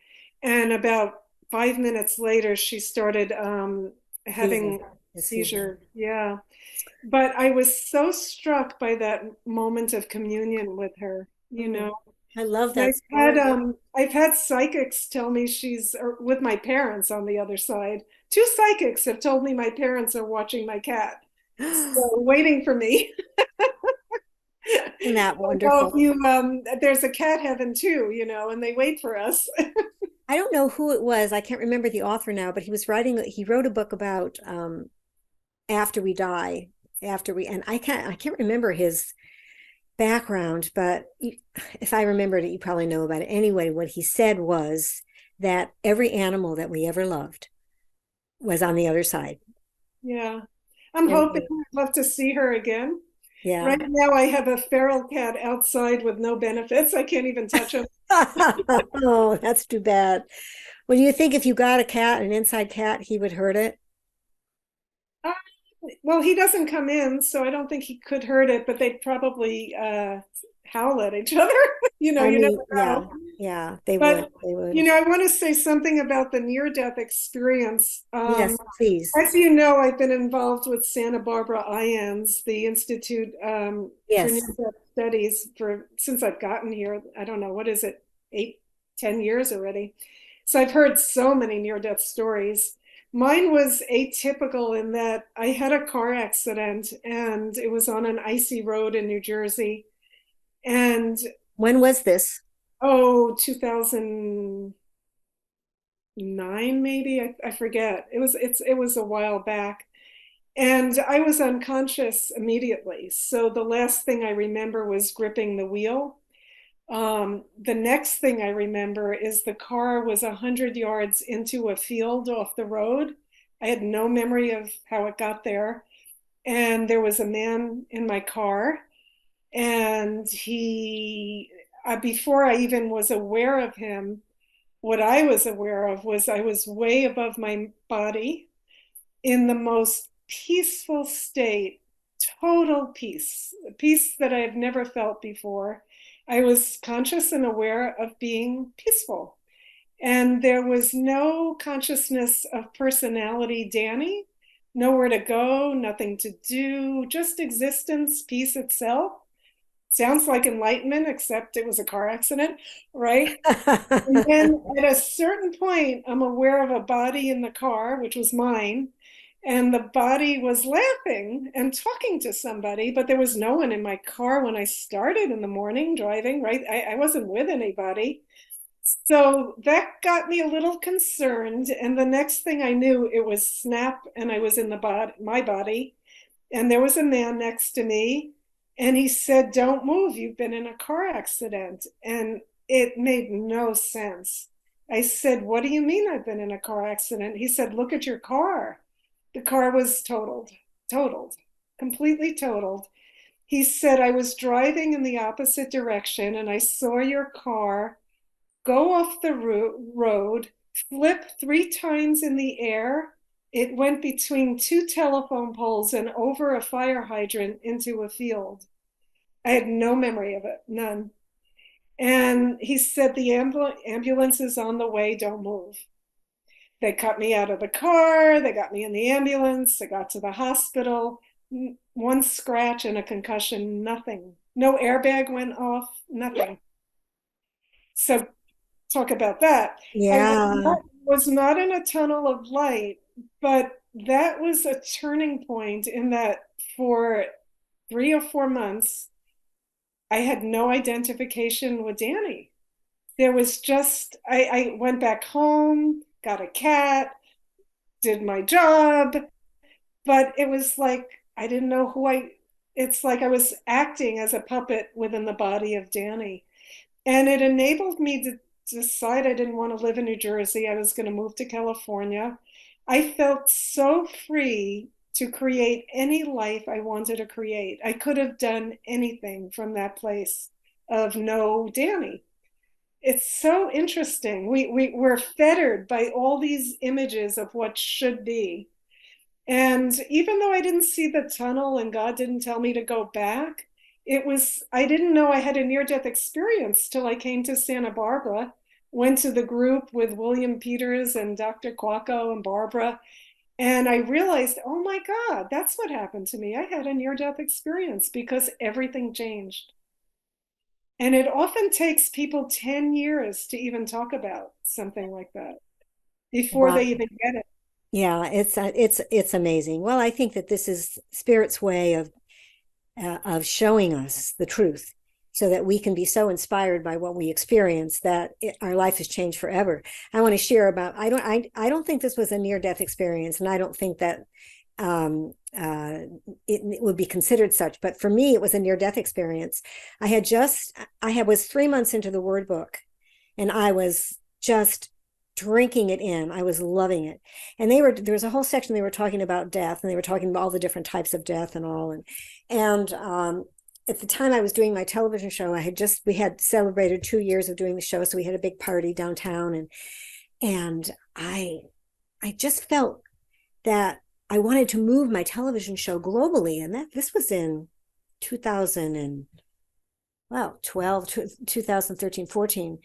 Speaker 2: And about 5 minutes later, she started
Speaker 1: Season,
Speaker 2: having
Speaker 1: the season.
Speaker 2: seizure. Yeah. But I was so struck by that moment of communion with her, you
Speaker 1: Mm,
Speaker 2: know.
Speaker 1: I love
Speaker 2: And
Speaker 1: that story.
Speaker 2: I've had psychics tell me she's with my parents on the other side. Two psychics have told me my parents are watching my cat. So waiting for me.
Speaker 1: Isn't that
Speaker 2: Well,
Speaker 1: wonderful?
Speaker 2: you there's a cat heaven too, you know, and they wait for us.
Speaker 1: I don't know who it was. I can't remember the author now, but he wrote a book about after we die, and I can't remember his background, but if I remembered it, you probably know about it. Anyway, what he said was that every animal that we ever loved was on the other side.
Speaker 2: Yeah. I'm hoping
Speaker 1: And
Speaker 2: I'd love to see her again.
Speaker 1: yeah.
Speaker 2: Right now I have a feral cat outside with no benefits. I can't even touch him.
Speaker 1: Oh, that's too bad. Well, do you think if you got a cat, an inside cat, he would hurt it?
Speaker 2: Uh, well, he doesn't come in, so I don't think he could hurt it, but they'd probably howl at each other. You know,
Speaker 1: I
Speaker 2: you never
Speaker 1: mean, yeah,
Speaker 2: know.
Speaker 1: yeah, they would.
Speaker 2: But,
Speaker 1: They
Speaker 2: you
Speaker 1: would.
Speaker 2: know, I want to say something about the near-death experience.
Speaker 1: Yes, please.
Speaker 2: As you know, I've been involved with Santa Barbara IANS, the Institute for
Speaker 1: Yes.
Speaker 2: Near-Death Studies, for since I've gotten here. I don't know, what is it, 8, 10 years already. So I've heard so many near-death stories. Mine was atypical in that I had a car accident and it was on an icy road in New Jersey. And
Speaker 1: When was this?
Speaker 2: oh, 2009 maybe, I forget. It was a while back. And I was unconscious immediately. So the last thing I remember was gripping the wheel. The next thing I remember is the car was 100 yards into a field off the road. I had no memory of how it got there. And there was a man in my car. And before I even was aware of him, what I was aware of was I was way above my body in the most peaceful state, total peace, peace that I have never felt before. I was conscious and aware of being peaceful. And there was no consciousness of personality, Dani, nowhere to go, nothing to do, just existence, peace itself. Sounds like enlightenment, except it was a car accident, right? And then at a certain point, I'm aware of a body in the car, which was mine. And the body was laughing and talking to somebody, but there was no one in my car when I started in the morning driving, right? I wasn't with anybody. So that got me a little concerned. And the next thing I knew, it was snap, and I was in my body. And there was a man next to me, and he said, "Don't move. You've been in a car accident." And it made no sense. I said, "What do you mean I've been in a car accident?" He said, "Look at your car." The car was totaled, completely totaled. He said, "I was driving in the opposite direction and I saw your car go off the road, flip 3 times in the air. It went between 2 telephone poles and over a fire hydrant into a field." I had no memory of it, none. And he said, "The ambulance is on the way, don't move." They cut me out of the car, they got me in the ambulance, I got to the hospital. One scratch and a concussion, nothing. No airbag went off, nothing. So talk about that. I
Speaker 1: Yeah.
Speaker 2: was not in a tunnel of light, but that was a turning point in that for 3 or 4 months, I had no identification with Dani. There was just, I went back home, got a cat, did my job, but it was like I didn't know it's like I was acting as a puppet within the body of Dani. And it enabled me to decide I didn't want to live in New Jersey. I was going to move to California. I felt so free to create any life I wanted to create. I could have done anything from that place of no Dani. It's so interesting. We're fettered by all these images of what should be. And even though I didn't see the tunnel and God didn't tell me to go back, I didn't know I had a near death experience till I came to Santa Barbara, went to the group with William Peters and Dr. Quacko and Barbara. And I realized, oh my God, that's what happened to me. I had a near death experience because everything changed. And it often takes people 10 years to even talk about something like that before
Speaker 1: Wow.
Speaker 2: they even get it.
Speaker 1: Yeah, it's amazing. Well, I think that this is Spirit's way of showing us the truth, so that we can be so inspired by what we experience that our life has changed forever. I want to share about. I don't think this was a near death experience, and I don't think that um, uh, it would be considered such. But for me, it was a near death experience. I was 3 months into the Word book, and I was just drinking it in. I was loving it. And there was a whole section they were talking about death, and they were talking about all the different types of death and all. And at the time I was doing my television show, we had celebrated 2 years of doing the show. So we had a big party downtown, and I just felt that I wanted to move my television show globally. And this was in 2000 and, well, 2013, 14.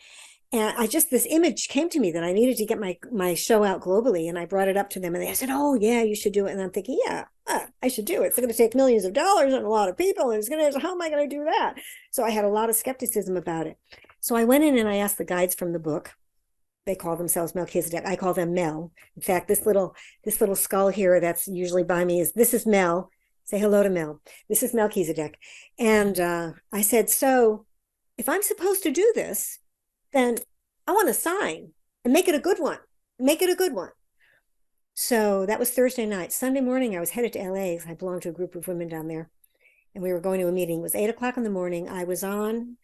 Speaker 1: And this image came to me that I needed to get my show out globally. And I brought it up to them, and they said, "Oh yeah, you should do it." And I'm thinking, yeah, I should do it. It's going to take millions of dollars and a lot of people. And how am I going to do that? So I had a lot of skepticism about it. So I went in and I asked the guides from the book. They call themselves Melchizedek. I call them Mel. In fact, this little skull here that's usually by me this is Mel. Say hello to Mel. This is Melchizedek. And I said, "So if I'm supposed to do this, then I want a sign and make it a good one. Make it a good one." So that was Thursday night. Sunday morning, I was headed to LA. I belonged to a group of women down there, and we were going to a meeting. It was 8 o'clock in the morning. I was on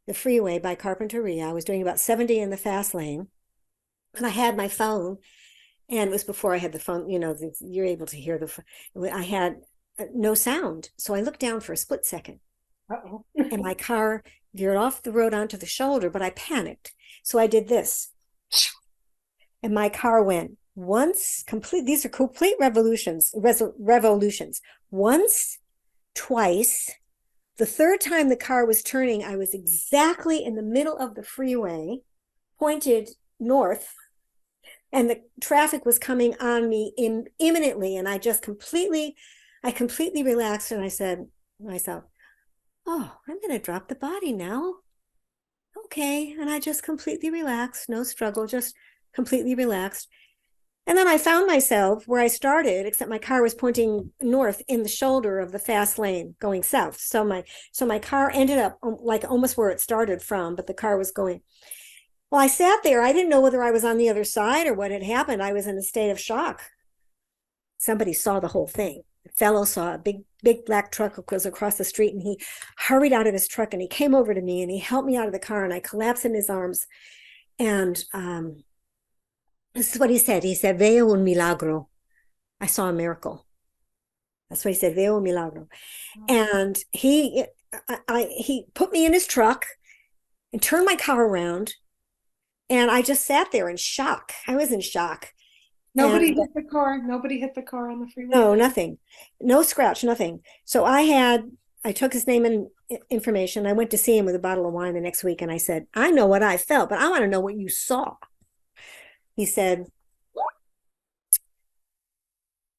Speaker 1: the freeway by Carpinteria. I was doing about 70 in the fast lane, and I had my phone. And it was before I had the phone. You're able to hear I had no sound. So I looked down for a split second.
Speaker 2: Uh-oh.
Speaker 1: And my car veered off the road onto the shoulder, but I panicked. So I did this. And my car went once, these are complete revolutions. Once, twice. The third time the car was turning, I was exactly in the middle of the freeway, pointed north, and the traffic was coming on me imminently. And I completely relaxed, and I said to myself, "Oh, I'm going to drop the body now. Okay." And I just completely relaxed, no struggle, just completely relaxed. And then I found myself where I started, except my car was pointing north in the shoulder of the fast lane going south. So my car ended up like almost where it started from, but the car was going. Well, I sat there. I didn't know whether I was on the other side or what had happened. I was in a state of shock. Somebody saw the whole thing. The fellow saw a big black truck was across the street, and he hurried out of his truck and he came over to me and he helped me out of the car, and I collapsed in his arms. And this is what he said. He said, "Veo un milagro." I saw a miracle. That's what he said, "Veo un milagro." And he put me in his truck and turned my car around, and I just sat there in shock. I was in shock.
Speaker 2: Nobody
Speaker 1: And
Speaker 2: hit the car. Nobody hit the car on the freeway.
Speaker 1: no, nothing, no scratch, nothing. So I took his name and information. I went to see him with a bottle of wine the next week, and I said, "I know what I felt, but I want to know what you saw." He said,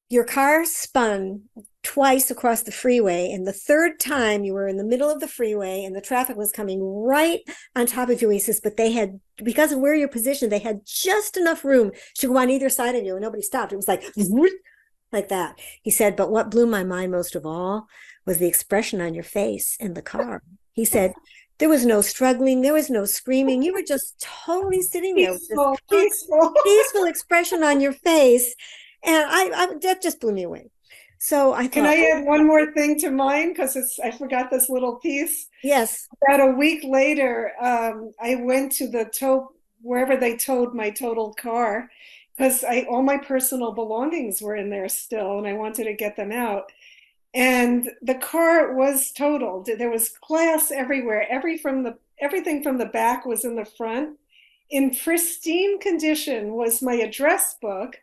Speaker 1: "Your car spun twice across the freeway, and the third time you were in the middle of the freeway and the traffic was coming right on top of you." He says, "But they had, because of where you're positioned, they had just enough room to go on either side of you, and nobody stopped. It was like that." He said, "But what blew my mind most of all was the expression on your face in the car." He said, "There was no struggling, there was no screaming. You were just totally sitting there with this
Speaker 2: Peaceful, peaceful.
Speaker 1: peaceful expression on your face." And that just blew me away. So I
Speaker 2: Can
Speaker 1: thought,
Speaker 2: I add one more thing to mine? Because I forgot this little piece.
Speaker 1: yes,
Speaker 2: About a week later, I went to the tow, wherever they towed my totaled car, because I all my personal belongings were in there still, and I wanted to get them out. And the car was totaled. There was glass everywhere. Everything from the back was in the front. In pristine condition was my address book,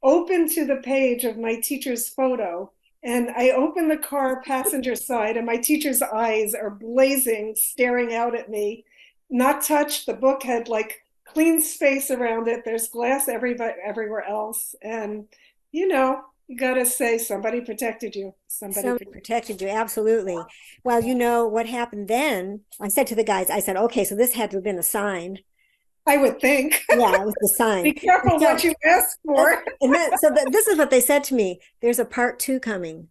Speaker 2: open to the page of my teacher's photo. And I open the car passenger side, and my teacher's eyes are blazing, staring out at me. Not touched. The book had like clean space around it. There's glass everywhere else. And, you got to say somebody protected you. Somebody
Speaker 1: somebody
Speaker 2: protected
Speaker 1: protected you. Absolutely. Well, you know what happened then? I said to the guys, I said, "Okay, so this had to have been a sign."
Speaker 2: I would think.
Speaker 1: Yeah, it was the sign.
Speaker 2: Be careful
Speaker 1: So,
Speaker 2: what you ask for.
Speaker 1: this is what they said to me: "There's a part two coming."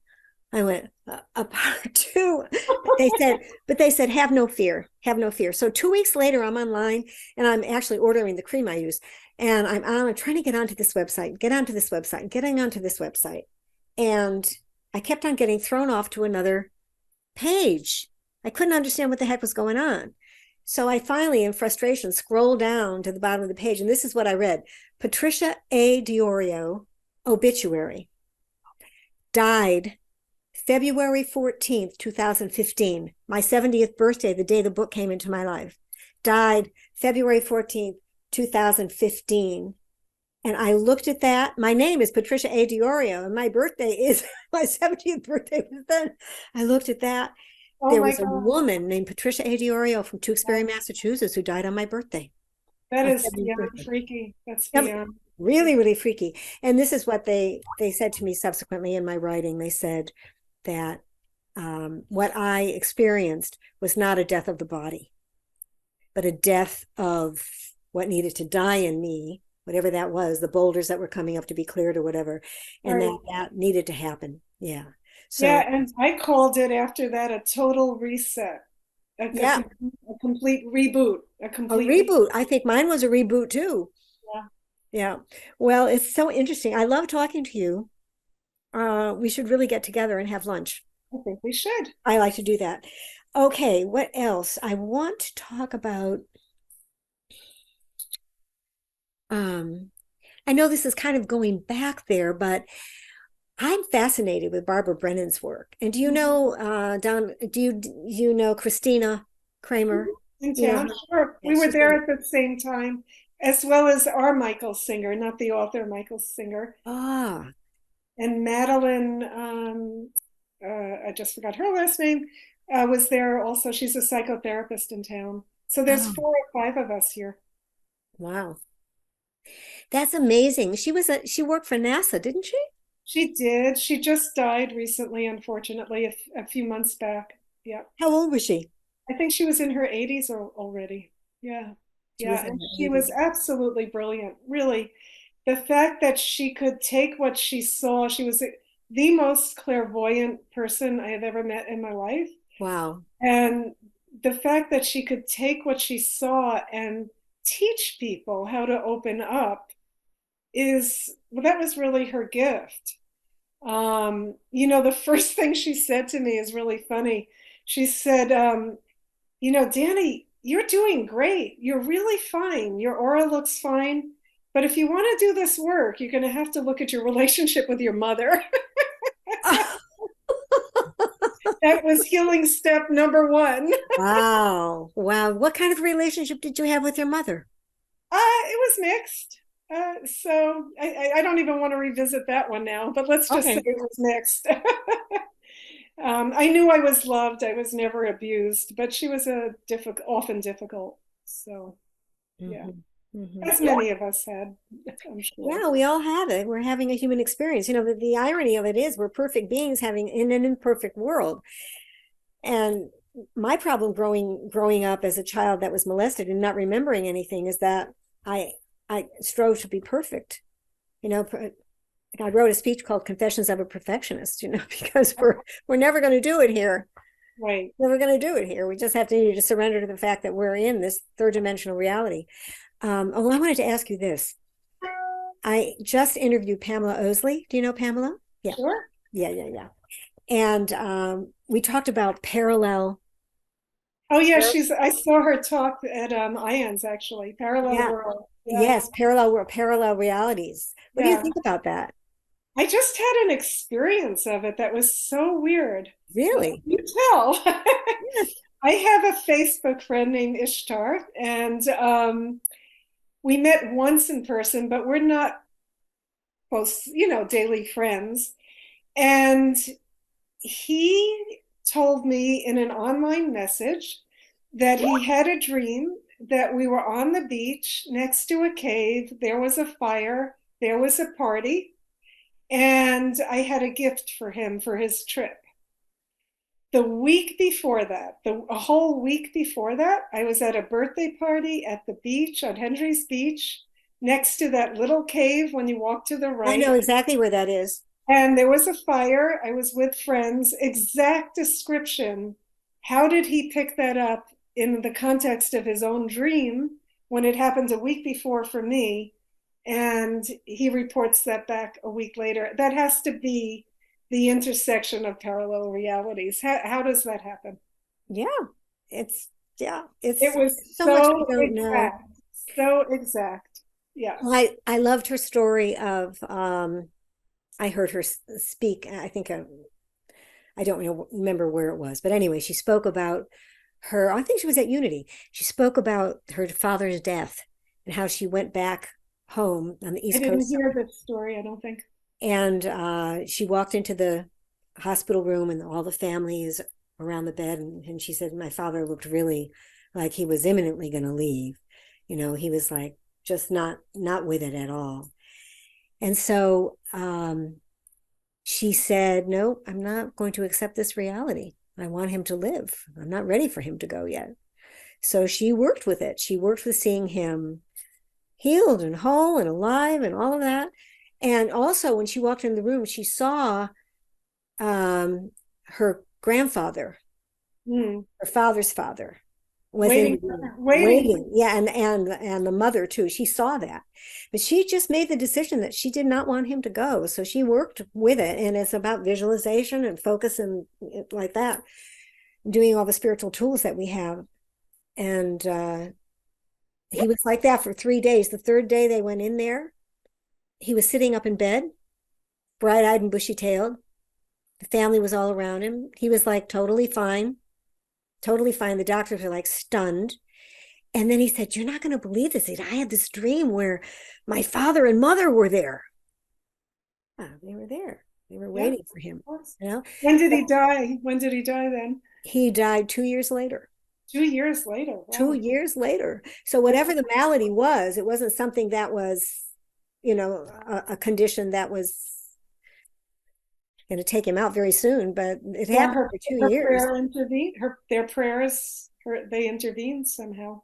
Speaker 1: I went, "A part two?" But they said, "Have no fear, have no fear." So 2 weeks later, I'm online and I'm actually ordering the cream I use, and I'm trying to get onto this website, getting onto this website, and I kept on getting thrown off to another page. I couldn't understand what the heck was going on. So I finally, in frustration, scrolled down to the bottom of the page, and this is what I read: Patricia A. obituary, died February 14th, 2015, my 70th birthday, the day the book came into my life. Died February 14th, 2015. And I looked at that. My name is Patricia A. and my birthday is my 70th birthday was then. I looked at that.
Speaker 2: Oh
Speaker 1: There
Speaker 2: my
Speaker 1: was a
Speaker 2: God.
Speaker 1: woman named Patricia A. from Tewksbury, Massachusetts, who died on my birthday.
Speaker 2: That
Speaker 1: My
Speaker 2: is
Speaker 1: 70th
Speaker 2: beyond
Speaker 1: birthday.
Speaker 2: freaky. That's
Speaker 1: Yep.
Speaker 2: beyond.
Speaker 1: Really, really freaky. And this is what they said to me subsequently in my writing. They said that what I experienced was not a death of the body, but a death of what needed to die in me, whatever that was, the boulders that were coming up to be cleared or whatever, and
Speaker 2: Right.
Speaker 1: that needed to happen. Yeah.
Speaker 2: Yeah,
Speaker 1: So
Speaker 2: and I called it after that a total reset,
Speaker 1: yeah,
Speaker 2: a complete reboot, a
Speaker 1: a
Speaker 2: complete reset.
Speaker 1: reboot. I think mine was a reboot too.
Speaker 2: Yeah,
Speaker 1: Yeah. Well, it's so interesting. I love talking to you. We should really get together and have lunch.
Speaker 2: I think we should.
Speaker 1: I like to do that. Okay, what else? I want to talk about. Um, I know this is kind of going back there, but I'm fascinated with Barbara Brennan's work. And do you know Don? Do you know Christina Kramer?
Speaker 2: In
Speaker 1: You know
Speaker 2: town,
Speaker 1: her?
Speaker 2: sure.
Speaker 1: Yeah,
Speaker 2: We were
Speaker 1: she's
Speaker 2: there at the same time, as well as our Michael Singer, not the author, Michael Singer,
Speaker 1: ah
Speaker 2: and Madeline. I just forgot her last name. Was there also? She's a psychotherapist in town. So there's
Speaker 1: oh
Speaker 2: 4 or 5 of us here.
Speaker 1: wow, that's amazing. She worked for NASA, didn't she?
Speaker 2: She did. She just died recently, unfortunately, a few months back. Yeah.
Speaker 1: How old was she?
Speaker 2: I think she was in her 80s already. Yeah.
Speaker 1: She was
Speaker 2: Yeah.
Speaker 1: in
Speaker 2: And
Speaker 1: her
Speaker 2: she
Speaker 1: 80s.
Speaker 2: was absolutely brilliant, really. the fact that she could take what she saw, she was the most clairvoyant person I have ever met in my life.
Speaker 1: Wow.
Speaker 2: And the fact that she could take what she saw and teach people how to open up is, well, that was really her gift. The first thing she said to me is really funny. She said, Dani, you're doing great. You're really fine. Your aura looks fine. But if you want to do this work, you're going to have to look at your relationship with your mother. That was healing step number one.
Speaker 1: Wow. Wow. What kind of relationship did you have with your mother?
Speaker 2: It was mixed. So I don't even want to revisit that one now, but let's just say
Speaker 1: Okay.
Speaker 2: it was mixed. I knew I was loved. I was never abused, but she was often difficult. So yeah,
Speaker 1: Hmm. Hmm.
Speaker 2: as many of us had, I'm sure.
Speaker 1: Yeah, we all have it. We're having a human experience. The irony of it is we're perfect beings having in an imperfect world. And my problem growing up as a child that was molested and not remembering anything is that I I strove to be perfect. You know, I wrote a speech called Confessions of a Perfectionist, because we're never going to do it here.
Speaker 2: Right.
Speaker 1: Never going to do it here. We just have to need to surrender to the fact that we're in this third dimensional reality. Oh, I wanted to ask you this. I just interviewed Pamela Osley. Do you know Pamela? Yeah.
Speaker 2: Sure.
Speaker 1: Yeah, yeah, yeah. And we talked about parallel.
Speaker 2: Oh yeah, I saw her talk at IANS actually. Parallel
Speaker 1: Yeah.
Speaker 2: world. Yeah.
Speaker 1: Yes, parallel realities. What do you
Speaker 2: Yeah.
Speaker 1: think about that?
Speaker 2: I just had an experience of it that was so weird.
Speaker 1: Really?
Speaker 2: You tell.
Speaker 1: Yes.
Speaker 2: I have a Facebook friend named Ishtar, and we met once in person, but we're not close, daily friends. And he told me in an online message that he had a dream that we were on the beach next to a cave. There was a fire, there was a party, and I had a gift for him for his trip. The week before that, a whole week before that, I was at a birthday party at the beach on Hendry's Beach next to that little cave when you walk to the
Speaker 1: I know
Speaker 2: right.
Speaker 1: exactly where that is.
Speaker 2: And there was a fire. I was with friends. Exact description. How did he pick that up in the context of his own dream when it happened a week before for me? And he reports that back a week later. That has to be the intersection of parallel realities. How does that happen?
Speaker 1: Yeah. It's yeah,
Speaker 2: It was
Speaker 1: so much we
Speaker 2: so
Speaker 1: don't know.
Speaker 2: exact. So exact. Yes.
Speaker 1: I loved her story of I heard her speak. I think I don't remember where it was, but anyway, she spoke about her. I think she was at Unity. She spoke about her father's death and how she went back home on the
Speaker 2: I
Speaker 1: East
Speaker 2: didn't
Speaker 1: Coast,
Speaker 2: hear this story, I don't think.
Speaker 1: and she walked into the hospital room, and all the families around the bed, and she said, "My father looked really like he was imminently going to leave. He was like just not with it at all." And so she said, "No, I'm not going to accept this reality. I want him to live. I'm not ready for him to go yet." So she worked with it. She worked with seeing him healed and whole and alive and all of that. And also, when she walked in the room, she saw her grandfather,
Speaker 2: Hmm.
Speaker 1: her father's father, was in
Speaker 2: Waiting
Speaker 1: the
Speaker 2: for
Speaker 1: room,
Speaker 2: her, waiting.
Speaker 1: waiting. Yeah, and the mother too. She saw that, but she just made the decision that she did not want him to go. So she worked with it, and it's about visualization and focus and like that, doing all the spiritual tools that we have. And he was like that for 3 days. The third day they went in there, he was sitting up in bed, bright-eyed and bushy-tailed. The family was all around him. He was like totally fine, totally fine. The doctors were like stunned. And then he said, "You're not going to believe this. I had this dream where my father and mother were there." They were there. They were
Speaker 2: Yeah,
Speaker 1: waiting for him.
Speaker 2: of course.
Speaker 1: You know,
Speaker 2: When did he die? When did he die then?
Speaker 1: he died 2 years later.
Speaker 2: 2 years later.
Speaker 1: Two
Speaker 2: Wow.
Speaker 1: years later. So whatever the malady was, it wasn't something that was, a condition that was going to take him out very soon. But it
Speaker 2: Yeah,
Speaker 1: happened for two
Speaker 2: her
Speaker 1: years.
Speaker 2: prayer intervened. Their prayers, they intervened somehow.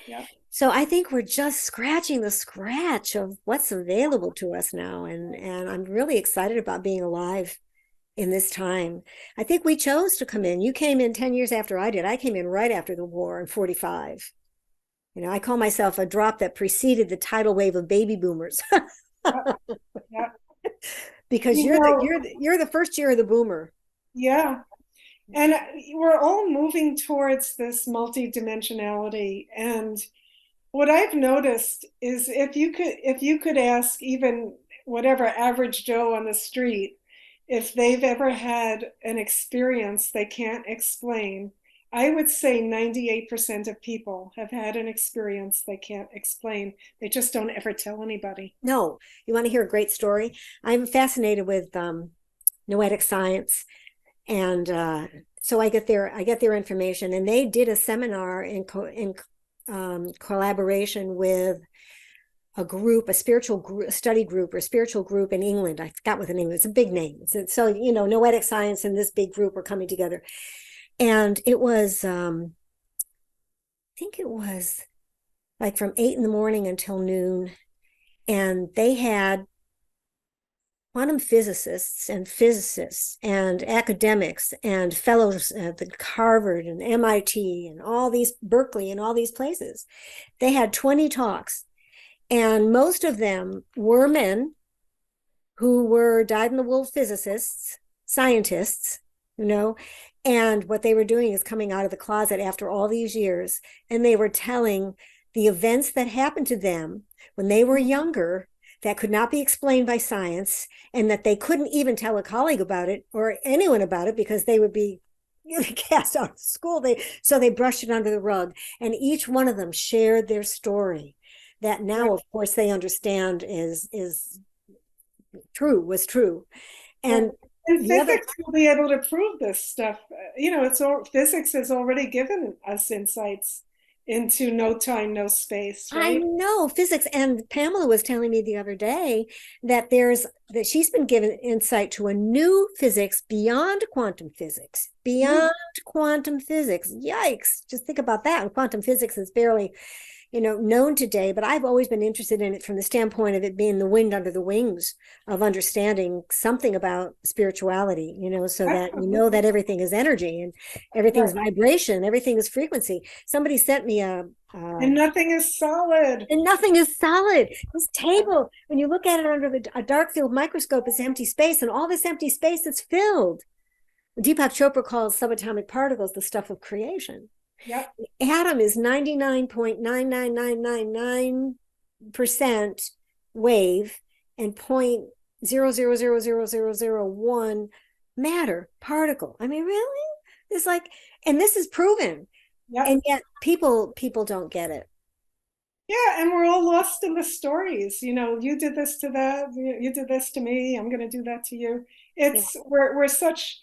Speaker 2: Yeah.
Speaker 1: So I think we're just scratching the scratch of what's available to us now. And I'm really excited about being alive in this time. I think we chose to come in. You came in 10 years after I did. I came in right after the war in 45. I call myself a drop that preceded the tidal wave of baby boomers.
Speaker 2: Yeah. Yeah.
Speaker 1: Because
Speaker 2: You
Speaker 1: you're the
Speaker 2: know,
Speaker 1: you're the first year of the boomer.
Speaker 2: yeah. And we're all moving towards this multidimensionality. And what I've noticed is if you could ask even whatever average Joe on the street if they've ever had an experience they can't explain, I would say 98% of people have had an experience they can't explain. They just don't ever tell anybody.
Speaker 1: No, you want to hear a great story? I'm fascinated with noetic science, and so I get their information, and they did a seminar in collaboration with a group, a spiritual group, study group or spiritual group in England. I forgot what the name is. It's a big name. So noetic science and this big group were coming together, and it was I think it was like from 8 in the morning until noon, and they had quantum physicists and academics and fellows at Harvard and MIT and all these Berkeley and all these places. They had 20 talks, and most of them were men who were dyed-in-the-wool physicists, scientists, you know, and what they were doing is coming out of the closet after all these years, and they were telling the events that happened to them when they were younger that could not be explained by science, and that they couldn't even tell a colleague about it or anyone about it because they would be cast out of school. So they brushed it under the rug, and each one of them shared their story that now, of course, they understand is was true. And
Speaker 2: And
Speaker 1: the other,
Speaker 2: physics will be able to prove this stuff. It's all physics has already given us insights into no time, no space,
Speaker 1: I
Speaker 2: right?
Speaker 1: know physics, and Pamela was telling me the other day that she's been given insight to a new physics beyond quantum physics,
Speaker 2: Mm.
Speaker 1: beyond quantum physics. Yikes! Just think about that. And quantum physics is barely known today, but I've always been interested in it from the standpoint of it being the wind under the wings of understanding something about spirituality, so that that
Speaker 2: Absolutely.
Speaker 1: everything is energy and
Speaker 2: Right.
Speaker 1: everything's vibration, everything is frequency. Somebody sent me
Speaker 2: And nothing is solid.
Speaker 1: and nothing is solid. This table, when you look at it under a dark field microscope, is empty space, and all this empty space is filled. Deepak Chopra calls subatomic particles the stuff of creation.
Speaker 2: Yep.
Speaker 1: Atom is 99.99999% wave and 0.00000001 matter particle. I mean, really? It's like, and this is proven,
Speaker 2: Yep.
Speaker 1: and yet people don't get it.
Speaker 2: Yeah, and we're all lost in the stories. You did this to that, you did this to me, I'm going to do that to you.
Speaker 1: Yeah,
Speaker 2: We're such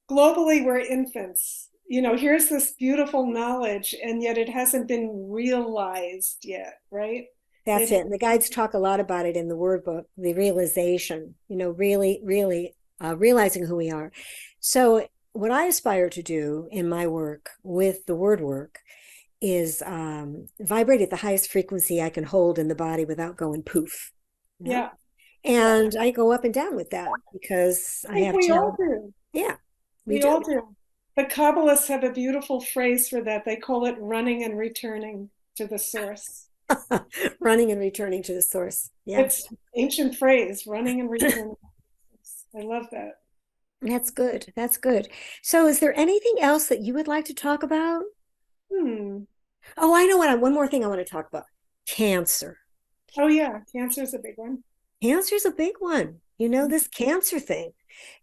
Speaker 2: globally we're infants. Here's this beautiful knowledge, and yet it hasn't been realized yet, right?
Speaker 1: that's
Speaker 2: It
Speaker 1: it. And the guides talk a lot about it in the word book, the realization, really, really realizing who we are. So what I aspire to do in my work with the word work is vibrate at the highest frequency I can hold in the body without going poof.
Speaker 2: Yeah, yeah.
Speaker 1: And I go up and down with that because
Speaker 2: I
Speaker 1: I
Speaker 2: think
Speaker 1: have
Speaker 2: we all
Speaker 1: channel.
Speaker 2: do.
Speaker 1: Yeah, we
Speaker 2: We
Speaker 1: do.
Speaker 2: all do. The Kabbalists have a beautiful phrase for that. They call it running and returning to the source.
Speaker 1: Running and returning to the source. Yeah,
Speaker 2: It's ancient phrase, running and returning. I love that.
Speaker 1: that's good. That's good. So is there anything else that you would like to talk about?
Speaker 2: Hmm.
Speaker 1: Oh, I know one more thing I want to talk about. Cancer.
Speaker 2: Oh yeah, cancer is a big one.
Speaker 1: Cancer's a big one. This cancer thing.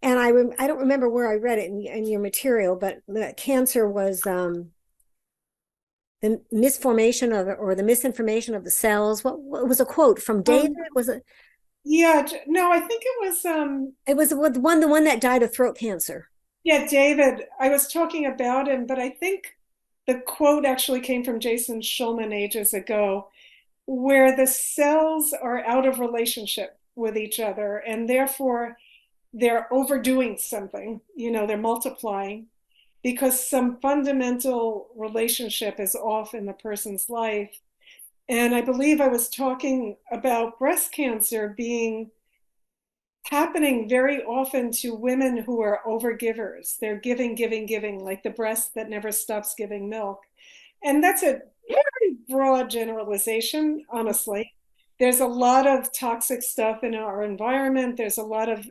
Speaker 1: And I don't remember where I read it in your material, but the cancer was the misformation of or the misinformation of the cells. What was a quote from David? Was it?
Speaker 2: Yeah, no, I think
Speaker 1: It was the one that died of throat cancer.
Speaker 2: yeah, David. I was talking about him, but I think the quote actually came from Jason Schulman ages ago, where the cells are out of relationship with each other, and therefore they're overdoing something. They're multiplying. because some fundamental relationship is off in the person's life. And I believe I was talking about breast cancer being happening very often to women who are overgivers. They're giving, giving, giving, like the breast that never stops giving milk. And that's a very broad generalization, honestly. There's a lot of toxic stuff in our environment. There's a lot of,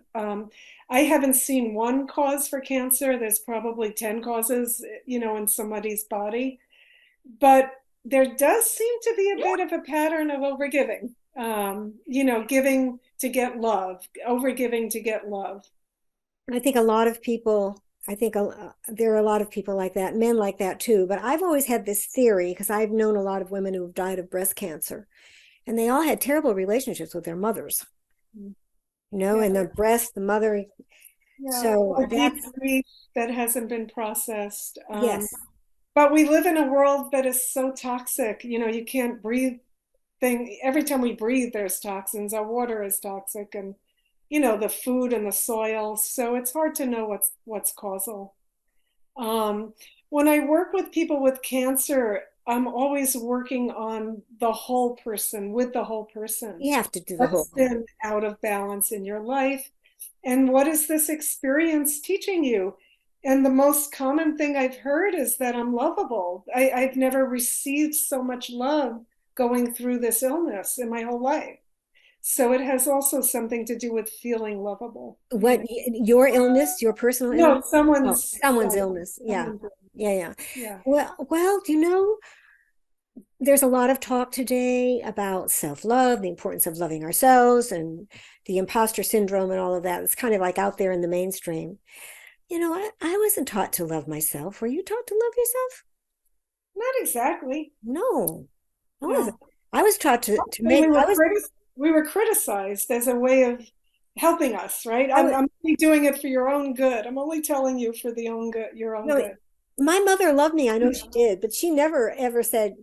Speaker 2: I haven't seen one cause for cancer. There's probably 10 causes, in somebody's body. But there does seem to be a bit of a pattern of overgiving, giving to get love, overgiving to get love.
Speaker 1: I think a lot of people, I think there are a lot of people like that, men like that too. But I've always had this theory because I've known a lot of women who have died of breast cancer, and they all had terrible relationships with their mothers,
Speaker 2: Yeah.
Speaker 1: and the breast, the mother.
Speaker 2: Yeah.
Speaker 1: So
Speaker 2: Or deep
Speaker 1: that's,
Speaker 2: grief that hasn't been processed.
Speaker 1: yes.
Speaker 2: But we live in a world that is so toxic. You can't breathe every time we breathe, there's toxins. Our water is toxic, and the food and the soil. So it's hard to know what's causal. Um, when I work with people with cancer, I'm always working on the whole person, with the whole person.
Speaker 1: You have to do the whole
Speaker 2: What's
Speaker 1: thing.
Speaker 2: been out of balance in your life? And what is this experience teaching you? And the most common thing I've heard is that I'm lovable. I've never received so much love going through this illness in my whole life. So it has also something to do with feeling lovable.
Speaker 1: What, your illness, your personal
Speaker 2: No,
Speaker 1: illness? Oh,
Speaker 2: someone's
Speaker 1: someone's illness. Yeah.
Speaker 2: someone's
Speaker 1: Yeah, yeah.
Speaker 2: yeah.
Speaker 1: Well, there's a lot of talk today about self-love, the importance of loving ourselves, and the imposter syndrome and all of that. It's kind of like out there in the mainstream. I wasn't taught to love myself. Were you taught to love yourself?
Speaker 2: Not exactly.
Speaker 1: No, I wasn't.
Speaker 2: No.
Speaker 1: I was taught to
Speaker 2: We
Speaker 1: make,
Speaker 2: were we were criticized as a way of helping us, right?
Speaker 1: I was,
Speaker 2: I'm only doing it for your own good. I'm only telling you for the own good, your own
Speaker 1: no,
Speaker 2: good.
Speaker 1: my mother loved me. I know she did, but she never ever said,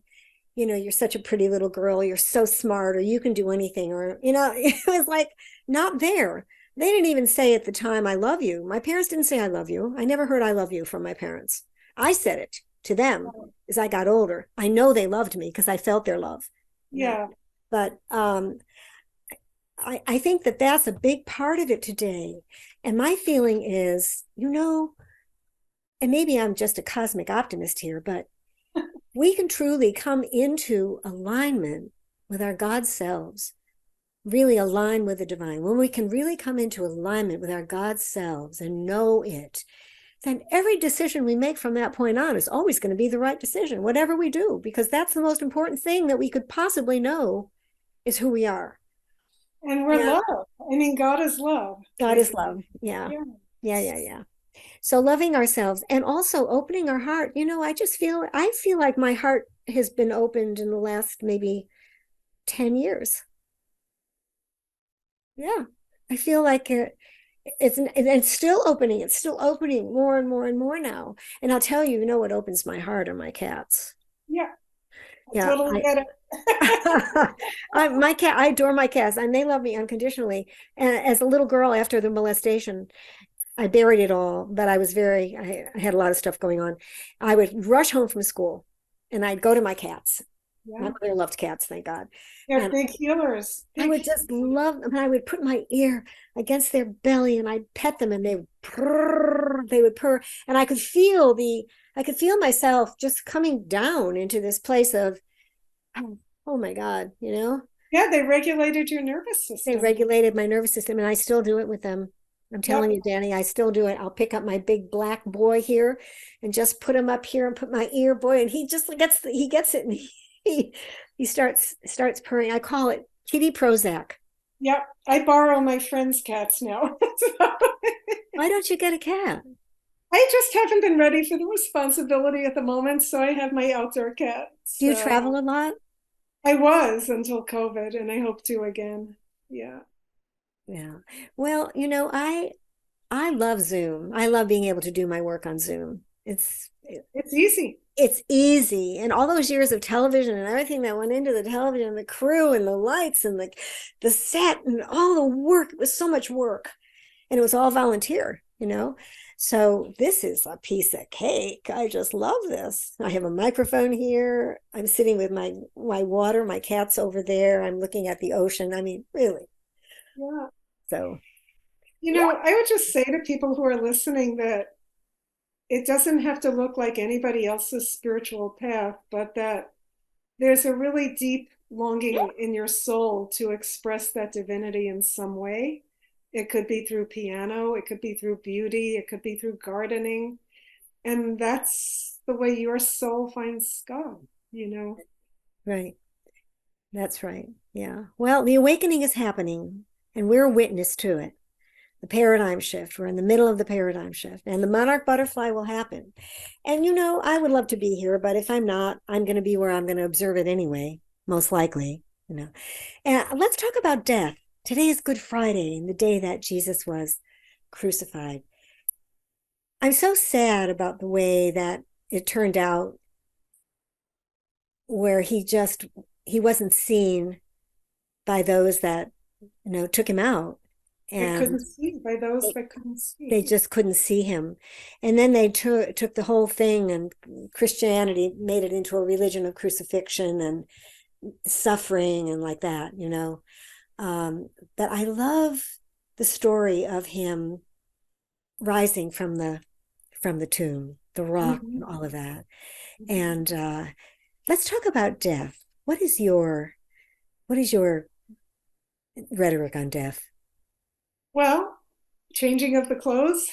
Speaker 1: you're such a pretty little girl. You're so smart, or you can do anything, or, it was like not there. They didn't even say at the time, I love you. My parents didn't say, I love you. I never heard I love you from my parents. I said it to them as I got older. I know they loved me because I felt their love.
Speaker 2: Yeah.
Speaker 1: But I think that that's a big part of it today. And my feeling is, and maybe I'm just a cosmic optimist here, but we can truly come into alignment with our God selves, really align with the divine. When we can really come into alignment with our God selves and know it, then every decision we make from that point on is always going to be the right decision, whatever we do, because that's the most important thing that we could possibly know is who we are.
Speaker 2: And we're
Speaker 1: Yeah.
Speaker 2: love. I mean, God is love.
Speaker 1: God is love. Yeah.
Speaker 2: Yeah.
Speaker 1: Yeah. Yeah. Yeah. So loving ourselves and also opening our heart. I feel like my heart has been opened in the last maybe 10 years. Yeah. I feel like it's still opening. It's still opening more and more and more now. And I'll tell you, what opens my heart are my cats.
Speaker 2: Yeah.
Speaker 1: Yeah.
Speaker 2: Totally get it.
Speaker 1: I adore my cats, and they love me unconditionally. And as a little girl, after the molestation, I buried it all, but I had a lot of stuff going on. I would rush home from school and I'd go to my cats.
Speaker 2: Yeah.
Speaker 1: My mother loved cats, thank God.
Speaker 2: They're
Speaker 1: And
Speaker 2: big healers.
Speaker 1: I would just love them. And I would put my ear against their belly and I'd pet them and they would purr. And I could feel myself just coming down into this place of, oh my God,
Speaker 2: Yeah, they regulated your nervous
Speaker 1: they
Speaker 2: system.
Speaker 1: regulated my nervous system, and I still do it with them. I'm telling you, Dani, I still do it. I'll pick up my big black boy here and just put him up here and put my ear, boy, and he just gets it, and he starts purring. I call it kitty Prozac.
Speaker 2: Yep. I borrow my friends' cats now.
Speaker 1: Why don't you get a cat?
Speaker 2: I just haven't been ready for the responsibility at the moment, so I have my outdoor cat.
Speaker 1: Do you
Speaker 2: So
Speaker 1: travel a lot?
Speaker 2: I was until COVID, and I hope to again. Yeah.
Speaker 1: Yeah. Well, I love Zoom. I love being able to do my work on Zoom.
Speaker 2: It's easy.
Speaker 1: It's easy. And all those years of television and everything that went into the television, the crew and the lights and the set and all the work, it was so much work. And it was all volunteer. So this is a piece of cake. I just love this. I have a microphone here. I'm sitting with my water. My cat's over there. I'm looking at the ocean. I mean, really.
Speaker 2: Yeah.
Speaker 1: So
Speaker 2: I would just say to people who are listening that it doesn't have to look like anybody else's spiritual path, but that there's a really deep longing in your soul to express that divinity in some way. It could be through piano, it could be through beauty, it could be through gardening. And that's the way your soul finds God.
Speaker 1: right. That's right. Yeah. Well, the awakening is happening, and we're a witness to it. The paradigm shift. We're in the middle of the paradigm shift, and the monarch butterfly will happen. And I would love to be here, but if I'm not, I'm going to be where I'm going to observe it anyway, most likely. And let's talk about death. Today is Good Friday, and the day that Jesus was crucified. I'm so sad about the way that it turned out, where he wasn't seen by those that took him out,
Speaker 2: That
Speaker 1: and
Speaker 2: couldn't see, by those that couldn't see.
Speaker 1: they just couldn't see him. And then they took the whole thing, and Christianity made it into a religion of crucifixion and suffering and like that. But I love the story of him rising from the tomb, the rock,
Speaker 2: Mm-hmm.
Speaker 1: and all of that. And let's talk about death. What is your rhetoric on death?
Speaker 2: Well, changing of the clothes,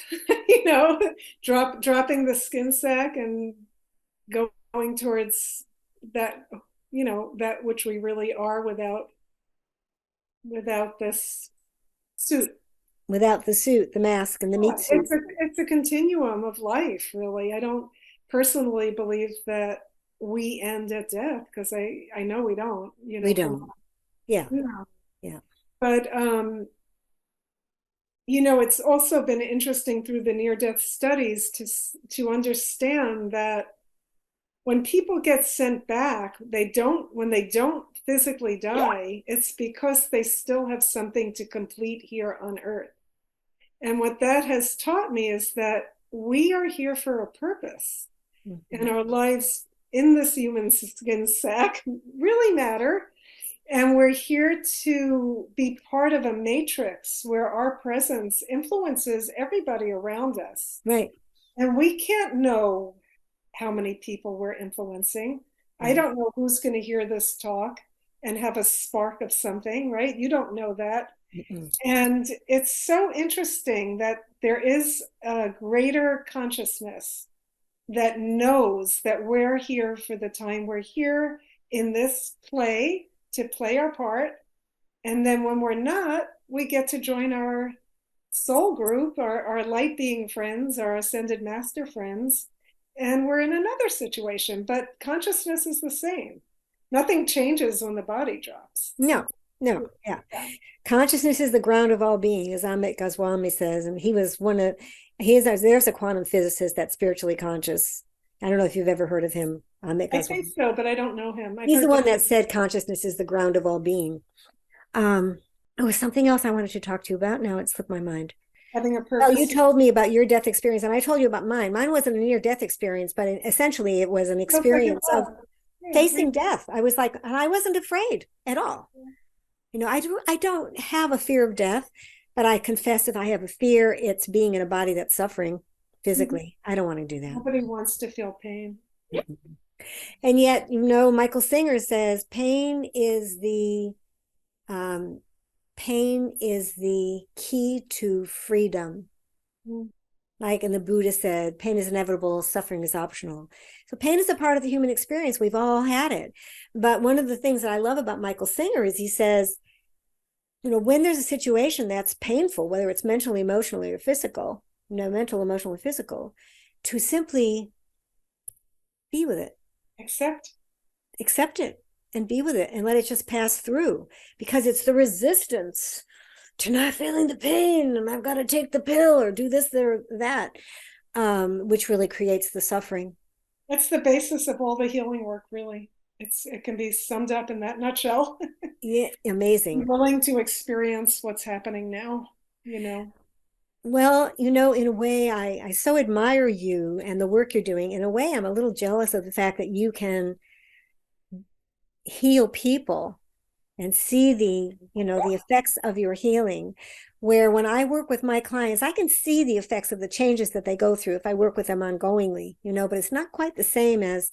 Speaker 2: dropping the skin sack and going towards that, that which we really are without this suit.
Speaker 1: Without the suit, the mask, and the meat suit.
Speaker 2: It's a continuum of life, really. I don't personally believe that we end at death because I know we don't,
Speaker 1: We
Speaker 2: from
Speaker 1: don't. Yeah.
Speaker 2: yeah.
Speaker 1: Yeah.
Speaker 2: But it's also been interesting through the near-death studies to understand that when people get sent back, when they don't physically die, it's because they still have something to complete here on Earth. And what that has taught me is that we are here for a purpose,
Speaker 1: Mm-hmm.
Speaker 2: and our lives in this human skin sack really matter. And we're here to be part of a matrix where our presence influences everybody around us.
Speaker 1: Right.
Speaker 2: And we can't know how many people we're influencing. I
Speaker 1: Right.
Speaker 2: don't know who's going to hear this talk and have a spark of something, right? You don't know that.
Speaker 1: Mm-mm.
Speaker 2: And it's so interesting that there is a greater consciousness that knows that we're here for the time we're here in this play to play our part. And then when we're not, we get to join our soul group, our light being friends, our ascended master friends, and we're in another situation. But consciousness is the same. Nothing changes when the body drops.
Speaker 1: No, no, yeah. Consciousness is the ground of all being, as Amit Goswami says, and there's a quantum physicist that's spiritually conscious. I don't know if you've ever heard of him, Amit
Speaker 2: I think
Speaker 1: Goswami.
Speaker 2: so, but I don't know him. I've
Speaker 1: He's the
Speaker 2: heard
Speaker 1: one
Speaker 2: that
Speaker 1: that said consciousness is the ground of all being. Um, it was something else I wanted to talk to you about. Now it slipped my mind.
Speaker 2: having a
Speaker 1: Oh, you
Speaker 2: purpose.
Speaker 1: told me about your death experience, and I told you about mine. Mine wasn't a near-death experience, but essentially it was an
Speaker 2: Feels like it
Speaker 1: experience of
Speaker 2: was. Yeah,
Speaker 1: facing death. I was like, and I wasn't afraid at all. I don't have a fear of death, but I confess if I have a fear, it's being in a body that's suffering
Speaker 2: mhm.
Speaker 1: physically. I don't want to do that.
Speaker 2: Nobody wants to feel pain.
Speaker 1: And yet, Michael Singer says um, pain is the key to freedom.
Speaker 2: Mm.
Speaker 1: Like, and the Buddha said, pain is inevitable, suffering is optional. So pain is a part of the human experience. We've all had it. But one of the things that I love about Michael Singer is he says, when there's a situation that's painful, whether it's mentally, emotionally, or physical, mental, emotional, or physical, to simply be with it,
Speaker 2: Accept.
Speaker 1: accept it, and be with it, and let it just pass through, because it's the resistance to not feeling the pain, and I've got to take the pill or do this or that, which really creates the suffering.
Speaker 2: That's the basis of all the healing work, really. It can be summed up in that nutshell.
Speaker 1: Yeah,
Speaker 2: Be
Speaker 1: amazing.
Speaker 2: willing to experience what's happening now.
Speaker 1: Well, in a way, I so admire you and the work you're doing. In a way, I'm a little jealous of the fact that you can heal people and see the effects of your healing. Where when I work with my clients, I can see the effects of the changes that they go through if I work with them ongoingly, but it's not quite the same as,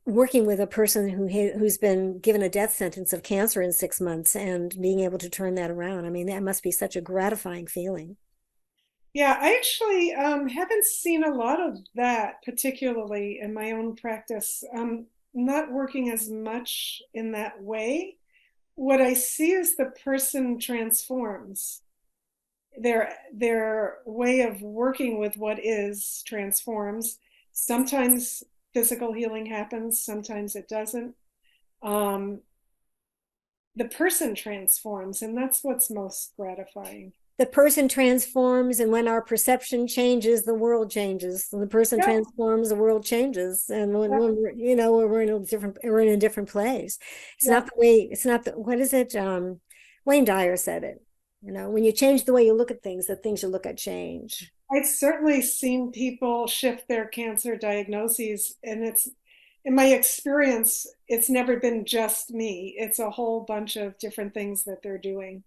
Speaker 1: working with a person who's been given a death sentence of cancer in 6 months and being able to turn that around. I mean, that must be such a gratifying feeling.
Speaker 2: Yeah, I actually haven't seen a lot of that, particularly in my own practice. I'm not working as much in that way. What I see is the person transforms. Their way of working with what is transforms. Sometimes physical healing happens, sometimes it doesn't. Um, the person transforms, and that's what's most gratifying.
Speaker 1: The person transforms, and when our perception changes, the world changes. And the person
Speaker 2: Yeah,
Speaker 1: transforms, the world changes. And when,
Speaker 2: yeah,
Speaker 1: we're in a different place. It's
Speaker 2: yeah.
Speaker 1: not the way. It's not the what is it? Wayne Dyer said it. When you change the way you look at things, the things you look at change.
Speaker 2: I've certainly seen people shift their cancer diagnoses, and it's in my experience, it's never been just me. It's a whole bunch of different things that they're doing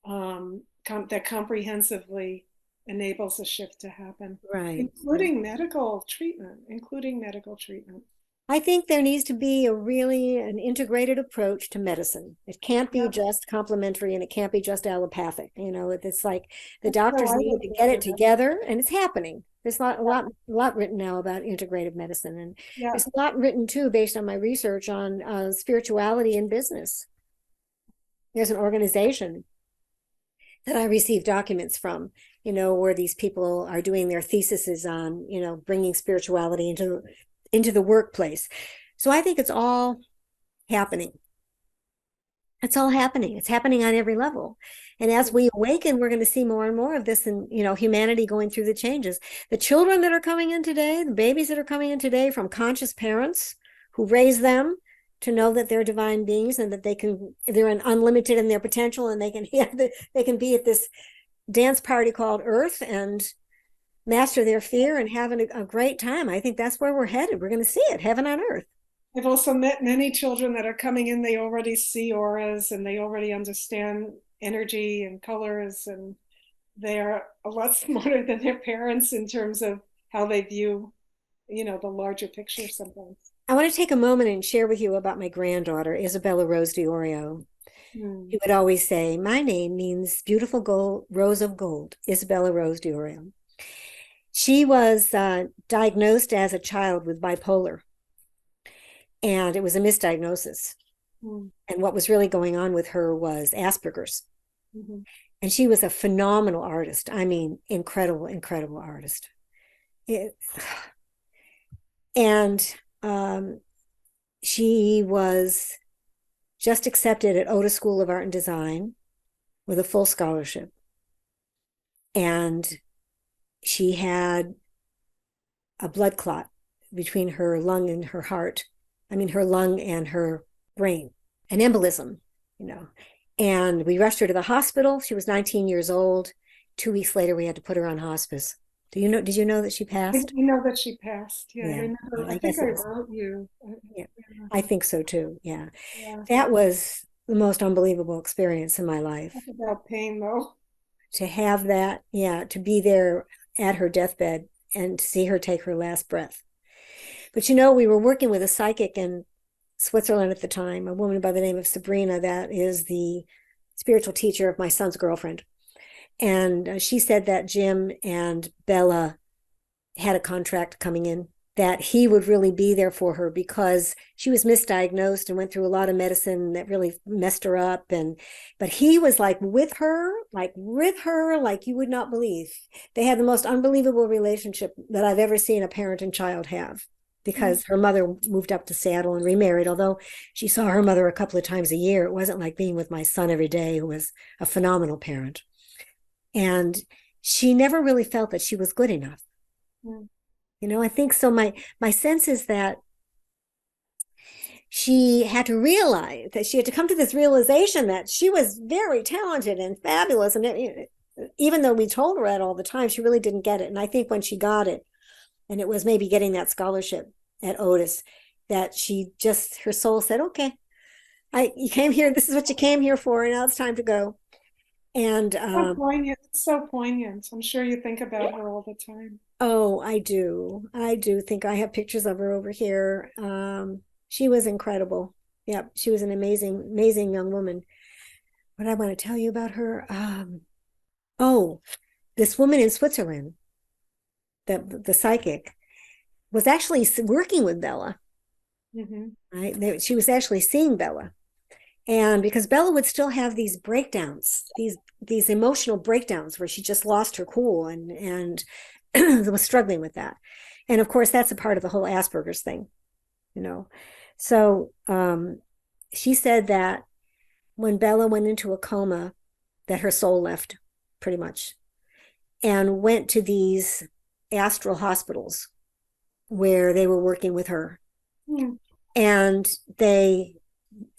Speaker 2: that comprehensively enables a shift to happen,
Speaker 1: Right.
Speaker 2: including medical treatment, including medical treatment.
Speaker 1: I think there needs to be an integrated approach to medicine. It can't be
Speaker 2: Yeah,
Speaker 1: just complementary and it can't be just allopathic. It's like the
Speaker 2: that's how
Speaker 1: doctors
Speaker 2: I
Speaker 1: need
Speaker 2: look
Speaker 1: to
Speaker 2: at
Speaker 1: get it
Speaker 2: it.
Speaker 1: together, and it's happening. There's not
Speaker 2: Yeah,
Speaker 1: a lot written now about integrative medicine, and
Speaker 2: yeah.
Speaker 1: there's a lot written too based on my research on spirituality in business. There's an organization that I receive documents from, where these people are doing their theses on, bringing spirituality into the workplace. So I think it's all happening. It's all happening. It's happening on every level. And as we awaken, we're going to see more and more of this, and humanity going through the changes. The children that are coming in today, the babies that are coming in today from conscious parents who raise them to know that they're divine beings and that they're unlimited in their potential, and they can be at this dance party called Earth and master their fear and having a great time. I think that's where we're headed. We're going to see it, heaven on earth.
Speaker 2: I've also met many children that are coming in, they already see auras and they already understand energy and colors, and they're a lot smarter than their parents in terms of how they view, the larger picture sometimes.
Speaker 1: I want to take a moment and share with you about my granddaughter, Isabella Rose DiOrio.
Speaker 2: Hmm.
Speaker 1: She would always say, "My name means beautiful gold, rose of gold, Isabella Rose DiOrio." She was diagnosed as a child with bipolar, and it was a misdiagnosis.
Speaker 2: Hmm.
Speaker 1: And what was really going on with her was Asperger's.
Speaker 2: Hmm.
Speaker 1: And she was a phenomenal artist. I mean, incredible, incredible artist. It, and she was just accepted at Otis School of Art and Design with a full scholarship. And she had a blood clot between her lung and her heart. I mean, her lung and her brain, an embolism, you know. And we rushed her to the hospital. She was 19 years old. 2 weeks later, we had to put her on hospice. Did you know that she
Speaker 2: I
Speaker 1: passed?
Speaker 2: know that she passed. Yeah, I
Speaker 1: Yeah,
Speaker 2: remember. I
Speaker 1: I
Speaker 2: think
Speaker 1: guess
Speaker 2: I
Speaker 1: it was.
Speaker 2: wrote you.
Speaker 1: Yeah,
Speaker 2: Yeah,
Speaker 1: I think so too. Yeah.
Speaker 2: yeah.
Speaker 1: That was the most unbelievable experience in my life.
Speaker 2: Talk about pain, though.
Speaker 1: To have that, yeah, to be there at her deathbed and to see her take her last breath. But we were working with a psychic in Switzerland at the time, a woman by the name of Sabrina, that is the spiritual teacher of my son's girlfriend. And she said that Jim and Bella had a contract coming in, that he would really be there for her because she was misdiagnosed and went through a lot of medicine that really messed her up. But he was like with her, like you would not believe. They had the most unbelievable relationship that I've ever seen a parent and child have,
Speaker 2: Mm.
Speaker 1: because her mother moved up to Seattle and remarried. Although she saw her mother a couple of times a year, it wasn't like being with my son every day, who was a phenomenal parent. And she never really felt that she was good enough.
Speaker 2: Mm.
Speaker 1: I think so. My sense is that she had to realize that she had to come to this realization that she was very talented and fabulous, and even though we told her that all the time, she really didn't get it. And I think when she got it, and it was maybe getting that scholarship at Otis, that she just, her soul said, okay, you came here, this is what you came here for, and now it's time to go. And
Speaker 2: So poignant. It's so poignant. I'm sure you think about her all the time.
Speaker 1: oh, I do think I have pictures of her over here. She was incredible. Yep, she was an amazing young woman. What I want to tell you about her, oh, this woman in Switzerland, the psychic, was actually working with Bella.
Speaker 2: Mm-hmm.
Speaker 1: Right? She was actually seeing Bella. And because Bella would still have these breakdowns, these emotional breakdowns where she just lost her cool and was struggling with that. And of course, that's a part of the whole Asperger's thing, you know. So she said that when Bella went into a coma, that her soul left pretty much and went to these astral hospitals where they were working with her.
Speaker 2: Mm.
Speaker 1: And they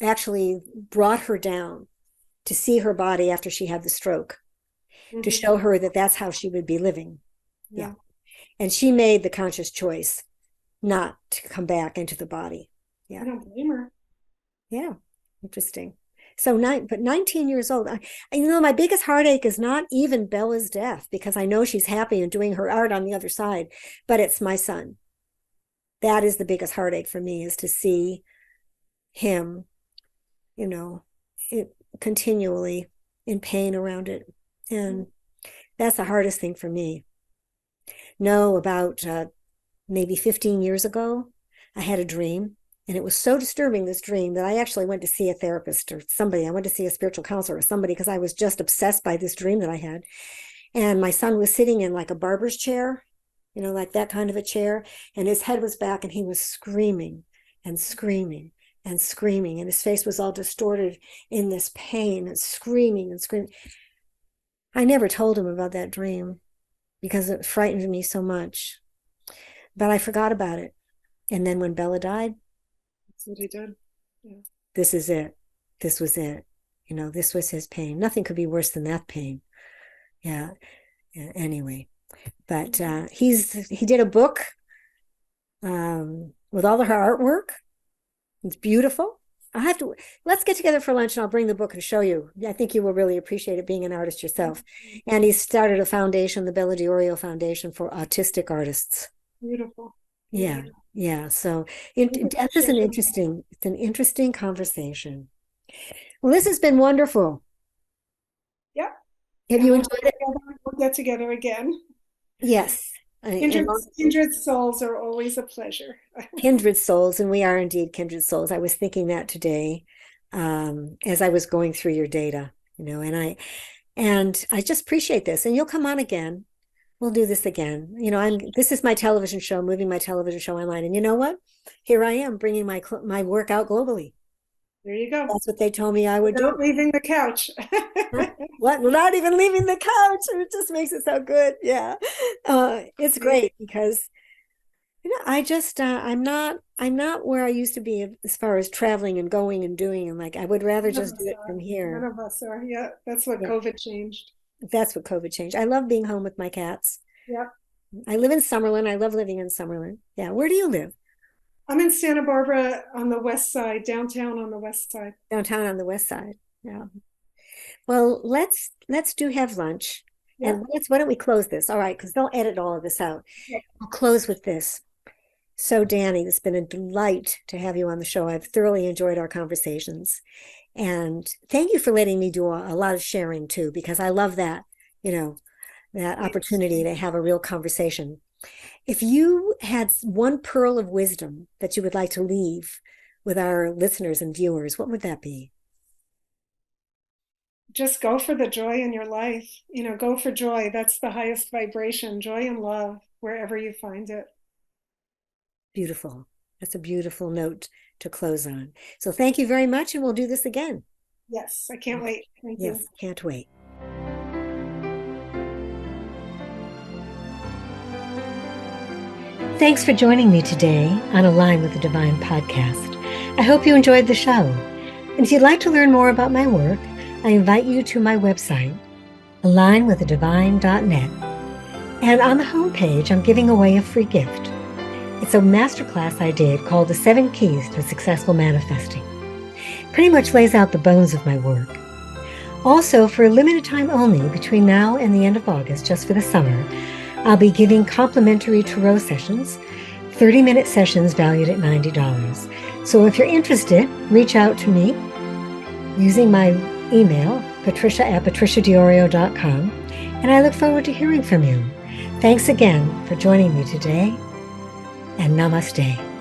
Speaker 1: actually brought her down to see her body after she had the stroke, to show her that that's how she would be living. Yeah. And she made the conscious choice not to come back into the body. Yeah.
Speaker 2: I don't blame her.
Speaker 1: Yeah. Interesting. So 19 years old. My biggest heartache is not even Bella's death, because I know she's happy and doing her art on the other side, but it's my son. That is the biggest heartache for me, is to see him, continually in pain around it. And that's the hardest thing for me. About maybe 15 years ago, I had a dream, and it was so disturbing, this dream, that I actually went to see a therapist or somebody. I went to see a spiritual counselor or somebody, because I was just obsessed by this dream that I had. And my son was sitting in like a barber's chair, like that kind of a chair, and his head was back, and he was screaming and screaming and screaming, and his face was all distorted in this pain, and screaming and screaming. I never told him about that dream because it frightened me so much, but I forgot about it. And then when Bella died,
Speaker 2: that's what he did. Yeah.
Speaker 1: This is it. This was it. This was his pain. Nothing could be worse than that pain. Yeah. Anyway, but he did a book with all of her artwork. It's beautiful. Let's get together for lunch, and I'll bring the book and show you. I think you will really appreciate it, being an artist yourself. And he started a foundation, the Bella D'Orio Foundation, for autistic artists.
Speaker 2: Beautiful.
Speaker 1: Yeah. Yeah. So this is it's an interesting conversation. Well, this has been wonderful.
Speaker 2: Yep.
Speaker 1: Have you enjoyed it?
Speaker 2: We'll get together again.
Speaker 1: Yes.
Speaker 2: Kindred souls are always a pleasure.
Speaker 1: Kindred souls, and we are indeed kindred souls. I was thinking that today, as I was going through your data, and I just appreciate this. And you'll come on again. We'll do this again. This is my television show, moving my television show online. And you know what? Here I am, bringing my work out globally.
Speaker 2: There you go.
Speaker 1: That's what they told me I would do.
Speaker 2: Not leaving the couch.
Speaker 1: What? Not even leaving the couch. It just makes it so good. Yeah. It's great because, I'm not where I used to be as far as traveling and going and doing. And I would rather just do it from here.
Speaker 2: None of us are. Yeah. That's what COVID changed.
Speaker 1: That's what COVID changed. I love being home with my cats.
Speaker 2: Yep.
Speaker 1: I live in Summerlin. I love living in Summerlin. Yeah. Where do you live?
Speaker 2: I'm in Santa Barbara on the west side, downtown on the west side.
Speaker 1: Downtown on the west side. Yeah. Well, let's have lunch. Yeah. And why don't we close this? All right, because they'll edit all of this out. Yeah. I'll close with this. So, Dani, it's been a delight to have you on the show. I've thoroughly enjoyed our conversations. And thank you for letting me do a lot of sharing too, because I love that, that opportunity to have a real conversation. If you had one pearl of wisdom that you would like to leave with our listeners and viewers, what would that be?
Speaker 2: Just go for the joy in your life. Go for joy. That's the highest vibration, joy and love, wherever you find it.
Speaker 1: Beautiful. That's a beautiful note to close on. So thank you very much, and we'll do this again.
Speaker 2: Yes, I can't wait. Thank you.
Speaker 1: Yes, can't wait. Thanks for joining me today on Align with the Divine podcast. I hope you enjoyed the show. And if you'd like to learn more about my work, I invite you to my website, alignwiththedivine.net. And on the homepage, I'm giving away a free gift. It's a masterclass I did called The 7 Keys to Successful Manifesting. Pretty much lays out the bones of my work. Also, for a limited time only, between now and the end of August, just for the summer, I'll be giving complimentary tarot sessions, 30-minute sessions valued at $90. So if you're interested, reach out to me using my email, patricia@patriciadiorio.com, and I look forward to hearing from you. Thanks again for joining me today, and namaste.